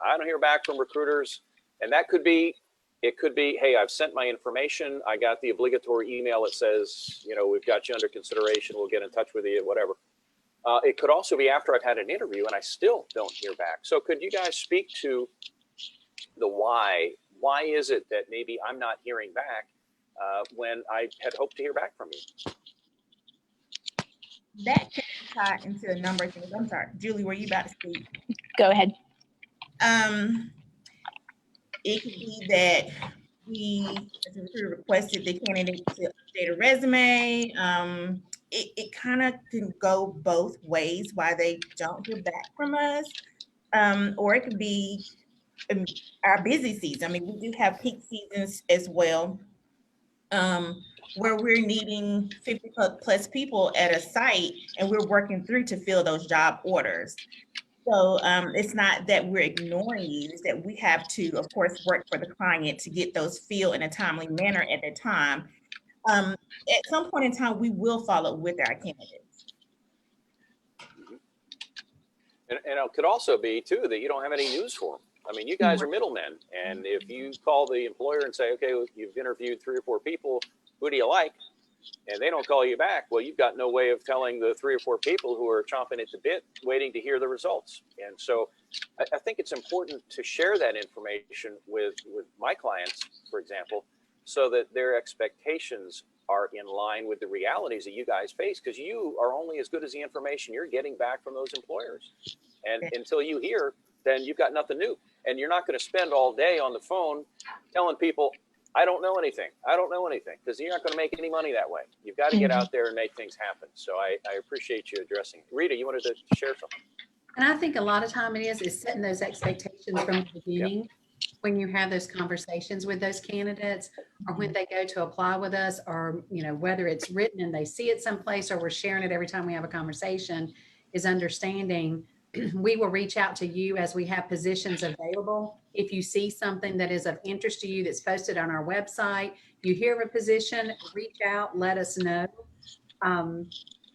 I don't hear back from recruiters. And that could be, it could be, hey, I've sent my information. I got the obligatory email that says, you know, we've got you under consideration. We'll get in touch with you, whatever. It could also be after I've had an interview and I still don't hear back. So could you guys speak to the why? Why is it that maybe I'm not hearing back when I had hoped to hear back from you? That can tie into a number of things. I'm sorry, Julie, were you about to speak? Go ahead. It could be that we, as a recruiter, requested the candidate to update a resume. It kind of can go both ways why they don't hear back from us. Or it could be our busy season. I mean, we do have peak seasons as well, where we're needing 50 plus people at a site and we're working through to fill those job orders. So it's not that we're ignoring you, it's that we have to, of course, work for the client to get those filled in a timely manner at the time. At some point in time, we will follow with our candidates. And it could also be, too, that you don't have any news for them. I mean, you guys are middlemen. And if you call the employer and say, okay, well, you've interviewed 3 or 4 people, who do you like? And they don't call you back. Well, you've got no way of telling the 3 or 4 people who are chomping at the bit, waiting to hear the results. And so I think it's important to share that information with my clients, for example, so that their expectations are in line with the realities that you guys face, because you are only as good as the information you're getting back from those employers. And until you hear, then you've got nothing new. And you're not going to spend all day on the phone telling people, I don't know anything. I don't know anything, because you're not going to make any money that way. You've got to get out there and make things happen. So I appreciate you addressing it. Rita, you wanted to share something? And I think a lot of time it is setting those expectations from the beginning. Yep. When you have those conversations with those candidates, or when they go to apply with us, or, you know, whether it's written and they see it someplace or we're sharing it every time we have a conversation, is understanding we will reach out to you as we have positions available. If you see something that is of interest to you that's posted on our website, you hear of a position, reach out, let us know.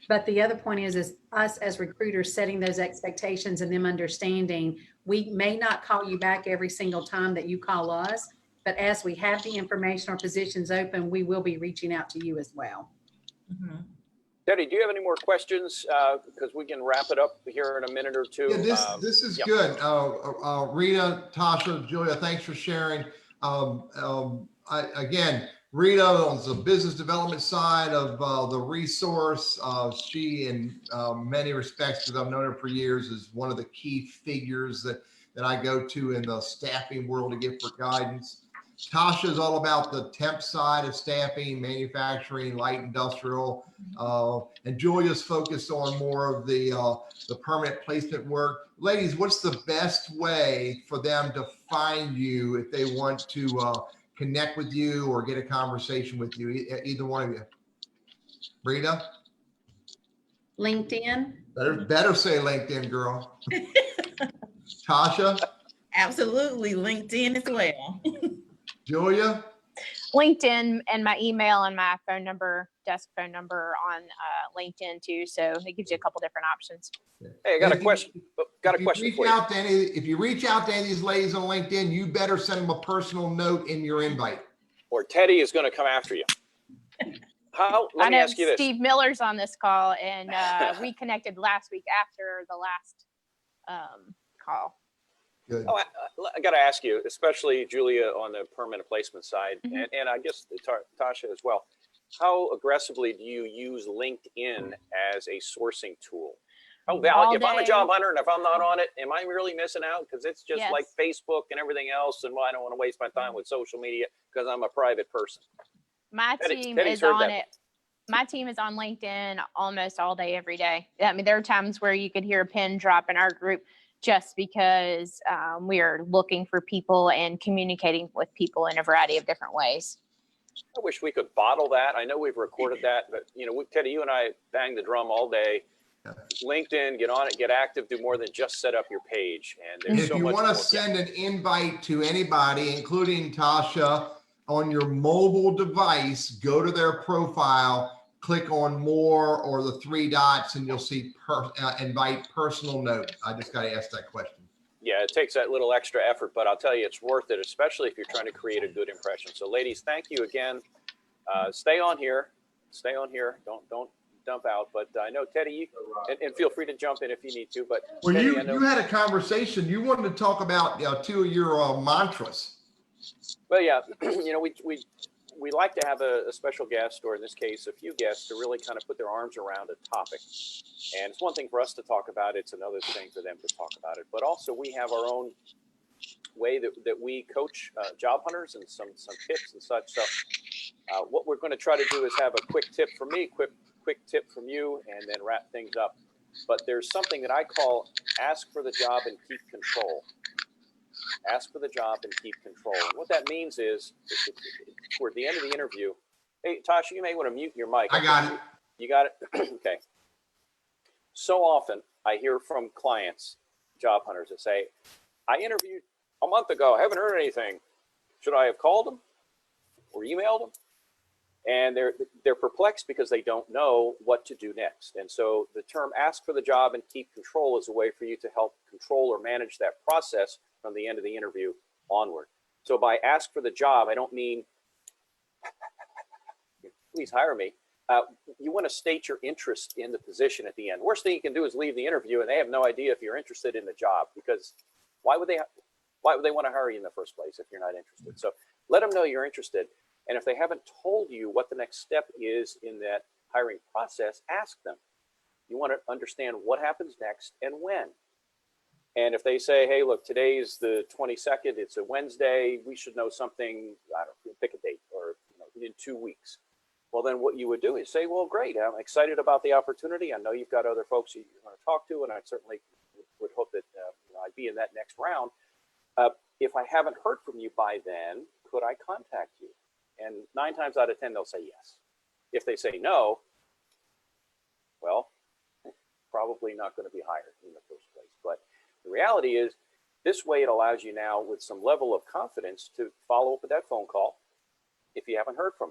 But the other point is us as recruiters setting those expectations and them understanding we may not call you back every single time that you call us, but as we have the information or positions open, we will be reaching out to you as well. Mm-hmm. Teddy, do you have any more questions? Because we can wrap it up here in a minute or two. Yeah, this is good. Rita, Tarsha, Julia, thanks for sharing. Again, Rita on the business development side of the resource. She, in many respects, because I've known her for years, is one of the key figures that I go to in the staffing world to get for guidance. Tarsha is all about the temp side of staffing, manufacturing, light industrial, and Julia's focused on more of the permanent placement work. Ladies, what's the best way for them to find you if they want to connect with you or get a conversation with you? Either one of you. Rita? LinkedIn. Better say LinkedIn, girl. Tarsha? Absolutely, LinkedIn as well. Julia? LinkedIn, and my email and my phone number, desk phone number on LinkedIn too. So it gives you a couple different options. Hey, I got a question. Got a question for you. If you reach out to any of these ladies on LinkedIn, you better send them a personal note in your invite. Or Teddy is going to come after you. Let me ask you this. Steve Miller's on this call, and we connected last week after the last call. Good. Oh, I got to ask you, especially Julia on the permanent placement side, and I guess Tarsha as well. How aggressively do you use LinkedIn as a sourcing tool? If I'm a job hunter and if I'm not on it, am I really missing out? Because it's just like Facebook and everything else, and I don't want to waste my time with social media because I'm a private person. My team is on it. My team is on LinkedIn almost all day, every day. I mean, there are times where you could hear a pin drop in our group just because we are looking for people and communicating with people in a variety of different ways. I wish we could bottle that. I know we've recorded that, but Teddy, you and I bang the drum all day. LinkedIn, get on it, get active, do more than just set up your page. And there's if you want to send an invite to anybody, including Tarsha on your mobile device, go to their profile, click on more or the three dots, and you'll see invite personal note. I just got to ask that question. Yeah, it takes that little extra effort, but I'll tell you, it's worth it, especially if you're trying to create a good impression. So ladies, thank you again. Stay on here. Stay on here. Don't dump out. But I know Teddy, and feel free to jump in if you need to. But Well, Teddy, you had a conversation. You wanted to talk about 2 of your mantras. Well, yeah, we like to have a special guest, or in this case, a few guests, to really kind of put their arms around a topic. And it's one thing for us to talk about. It's another thing for them to talk about it. But also, we have our own way that we coach job hunters and some tips and such. So what we're going to try to do is have a quick tip from me, quick tip from you, and then wrap things up. But there's something that I call ask for the job and keep control. Ask for the job and keep control. And what that means is, toward the end of the interview, hey, Tasha, you may want to mute your mic. I got it. You got it? Okay. So often I hear from clients, job hunters, that say, I interviewed a month ago, I haven't heard anything. Should I have called them or emailed them? And they're perplexed because they don't know what to do next. And so the term ask for the job and keep control is a way for you to help control or manage that process from the end of the interview onward. So by ask for the job, I don't mean, please hire me. You want to state your interest in the position at the end. Worst thing you can do is leave the interview and they have no idea if you're interested in the job, because why would they want to hire you in the first place if you're not interested? So let them know you're interested. And if they haven't told you what the next step is in that hiring process, ask them. You want to understand what happens next and when. And if they say, hey, look, today's the 22nd, it's a Wednesday, we should know something, I don't know, pick a date, or in 2 weeks. Well, then what you would do is say, well, great, I'm excited about the opportunity. I know you've got other folks you want to talk to, and I certainly would hope that I'd be in that next round. If I haven't heard from you by then, could I contact you? And 9 times out of 10, they'll say yes. If they say no, well, probably not going to be hired in the first place. But the reality is, this way it allows you now with some level of confidence to follow up with that phone call if you haven't heard from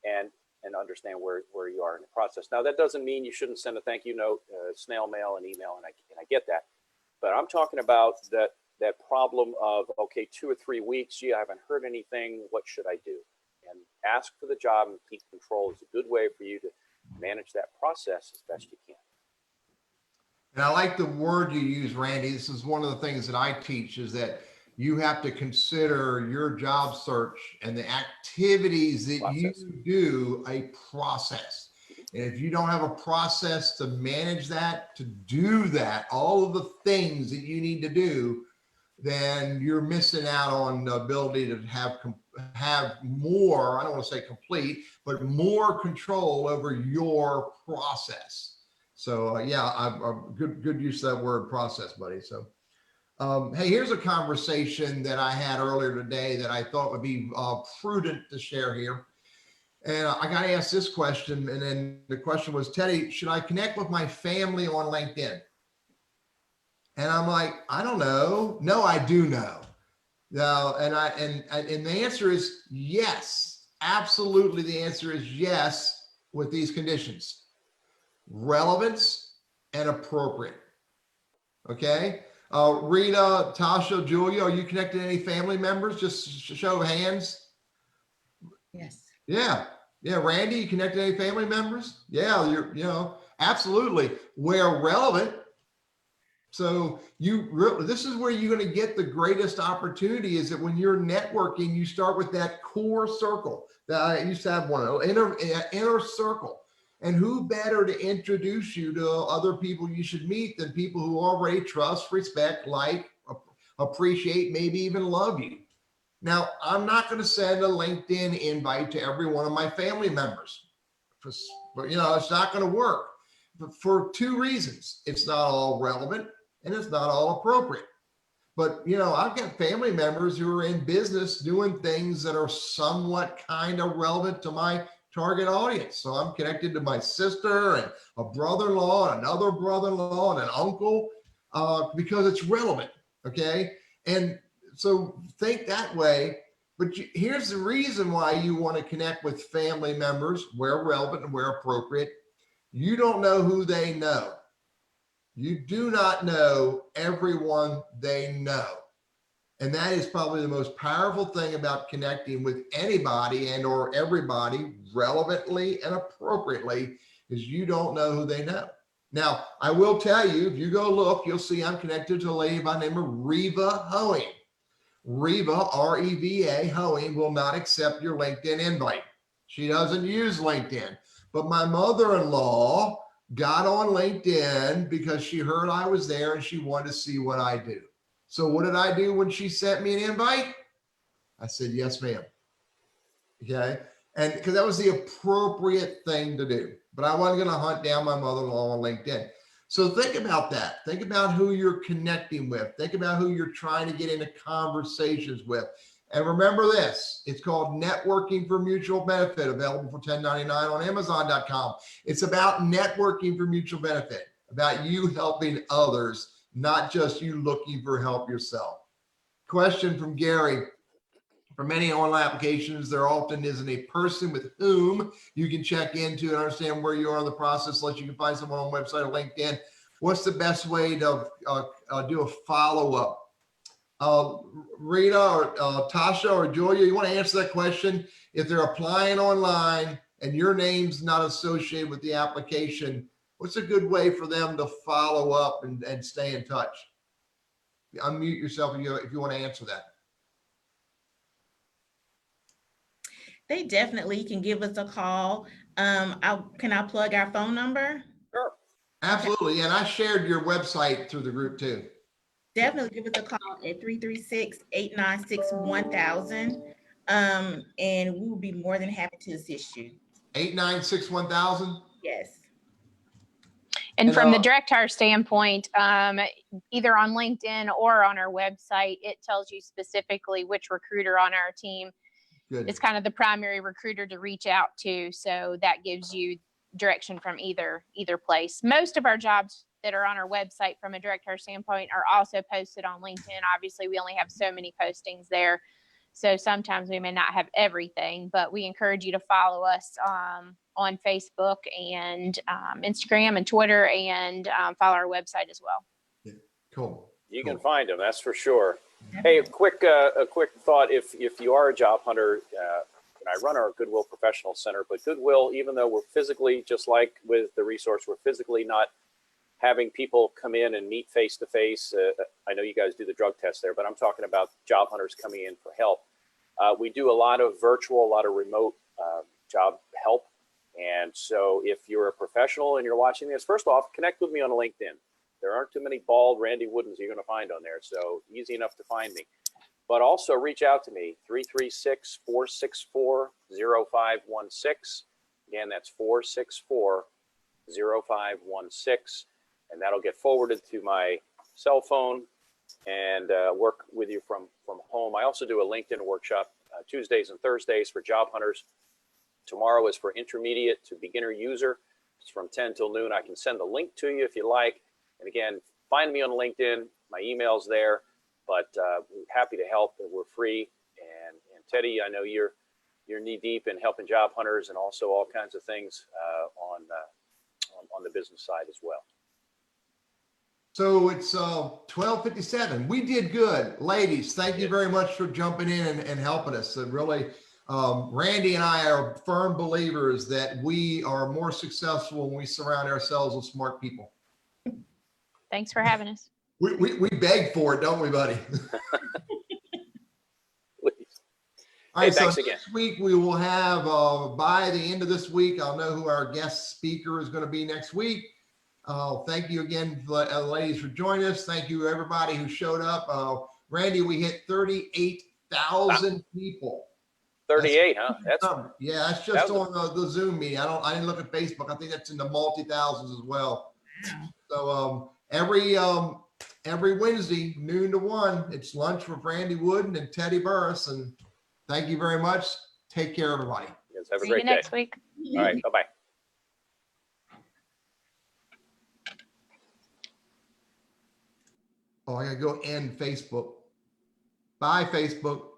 them, and understand where you are in the process. Now, that doesn't mean you shouldn't send a thank you note, snail mail, and email, and I get that. But I'm talking about that problem of, okay, 2 or 3 weeks, gee, I haven't heard anything, what should I do? And ask for the job and keep control is a good way for you to manage that process as best you can. And I like the word you use, Randy. This is one of the things that I teach, is that you have to consider your job search and the activities that you do a process. And if you don't have a process to manage that, to do that, all of the things that you need to do, then you're missing out on the ability to have more, I don't want to say complete, but more control over your process. So yeah, good use of that word process, buddy. So hey, here's a conversation that I had earlier today that I thought would be prudent to share here. And I got to ask this question. And then the question was, Teddy, should I connect with my family on LinkedIn? And I'm like, I don't know. No, I do know. No, and the answer is yes. Absolutely, the answer is yes with these conditions: relevance and appropriate. Okay. Rita, Tasha, Julia, are you connected to any family members? Just show of hands. Yes. Yeah. Randy, you connected to any family members? Yeah, absolutely. Where relevant. So this is where you're going to get the greatest opportunity, is that when you're networking, you start with that core circle. That I used to have one, inner circle. And who better to introduce you to other people you should meet than people who already trust, respect, like, appreciate, maybe even love you. Now, I'm not going to send a LinkedIn invite to every one of my family members, but it's not going to work for 2 reasons. It's not all relevant and it's not all appropriate. But, I've got family members who are in business doing things that are somewhat kind of relevant to my target audience. So I'm connected to my sister and a brother-in-law and another brother-in-law and an uncle because it's relevant. Okay. And so think that way. But here's the reason why you want to connect with family members where relevant and where appropriate. You don't know who they know. You do not know everyone they know. And that is probably the most powerful thing about connecting with anybody and or everybody relevantly and appropriately is you don't know who they know. Now, I will tell you, if you go look, you'll see I'm connected to a lady by the name of Rita Hoeing. Reva, R-E-V-A, Hoeing, will not accept your LinkedIn invite. She doesn't use LinkedIn. But my mother-in-law got on LinkedIn because she heard I was there and she wanted to see what I do. So what did I do when she sent me an invite? I said, yes, ma'am. Okay. And because that was the appropriate thing to do. But I wasn't going to hunt down my mother-in-law on LinkedIn. So think about that. Think about who you're connecting with. Think about who you're trying to get into conversations with. And remember this, it's called Networking for Mutual Benefit, available for $10.99 on Amazon.com. It's about networking for mutual benefit, about you helping others, not just you looking for help yourself. Question from Gary. For many online applications, there often isn't a person with whom you can check into and understand where you are in the process, unless you can find someone on the website or LinkedIn. What's the best way to do a follow-up? Rita or Tasha or Julia, you want to answer that question? If they're applying online and your name's not associated with the application, what's a good way for them to follow up and stay in touch? Unmute yourself if you want to answer that. They definitely can give us a call. Can I plug our phone number? Sure. Absolutely. And I shared your website through the group too. Definitely give us a call at 336-896-1000. And we will be more than happy to assist you. 896-1000. Yes. And from the direct hire standpoint, either on LinkedIn or on our website, it tells you specifically which recruiter on our team is kind of the primary recruiter to reach out to. So that gives you direction from either place. Most of our jobs that are on our website from a direct hire standpoint are also posted on LinkedIn. Obviously, we only have so many postings there. So sometimes we may not have everything, but we encourage you to follow us on Facebook and Instagram and Twitter, and follow our website as well. Yeah. Cool. You can find them, that's for sure. Hey, a quick thought. If you are a job hunter, and I run our Goodwill Professional Center, but Goodwill, even though we're physically, just like with the resource, we're physically not having people come in and meet face to face. I know you guys do the drug test there, but I'm talking about job hunters coming in for help. We do a lot of virtual, a lot of remote job help. And so if you're a professional and you're watching this, first off, connect with me on LinkedIn. There aren't too many bald Randy Woodens you're going to find on there, so easy enough to find me. But also reach out to me, 336-464-0516. Again, that's 464-0516. And that'll get forwarded to my cell phone and work with you from home. I also do a LinkedIn workshop Tuesdays and Thursdays for job hunters. Tomorrow is for intermediate to beginner user. It's from 10 till noon. I can send the link to you if you like. And again, find me on LinkedIn. My email's there, but we're happy to help, and we're free. And Teddy, I know you're knee deep in helping job hunters and also all kinds of things on the business side as well. So it's 12:57. We did good. Ladies, thank you very much for jumping in and helping us. Really, Randy and I are firm believers that we are more successful when we surround ourselves with smart people. Thanks for having us. We beg for it, don't we, buddy? Please. All right, thanks so again. next week we will have, by the end of this week, I'll know who our guest speaker is going to be next week. Thank you again, ladies, for joining us. Thank you, everybody who showed up. Randy, we hit 38,000 people. 38, huh? That's yeah, that's just on the Zoom meeting. I didn't look at Facebook. I think that's in the multi-thousands as well. So every Wednesday, noon to 1, it's lunch with Randy Wooden and Teddy Burris. And thank you very much. Take care, everybody. Yes, have a See great you next week. All right, bye-bye. Oh, I gotta go end Facebook. Bye, Facebook.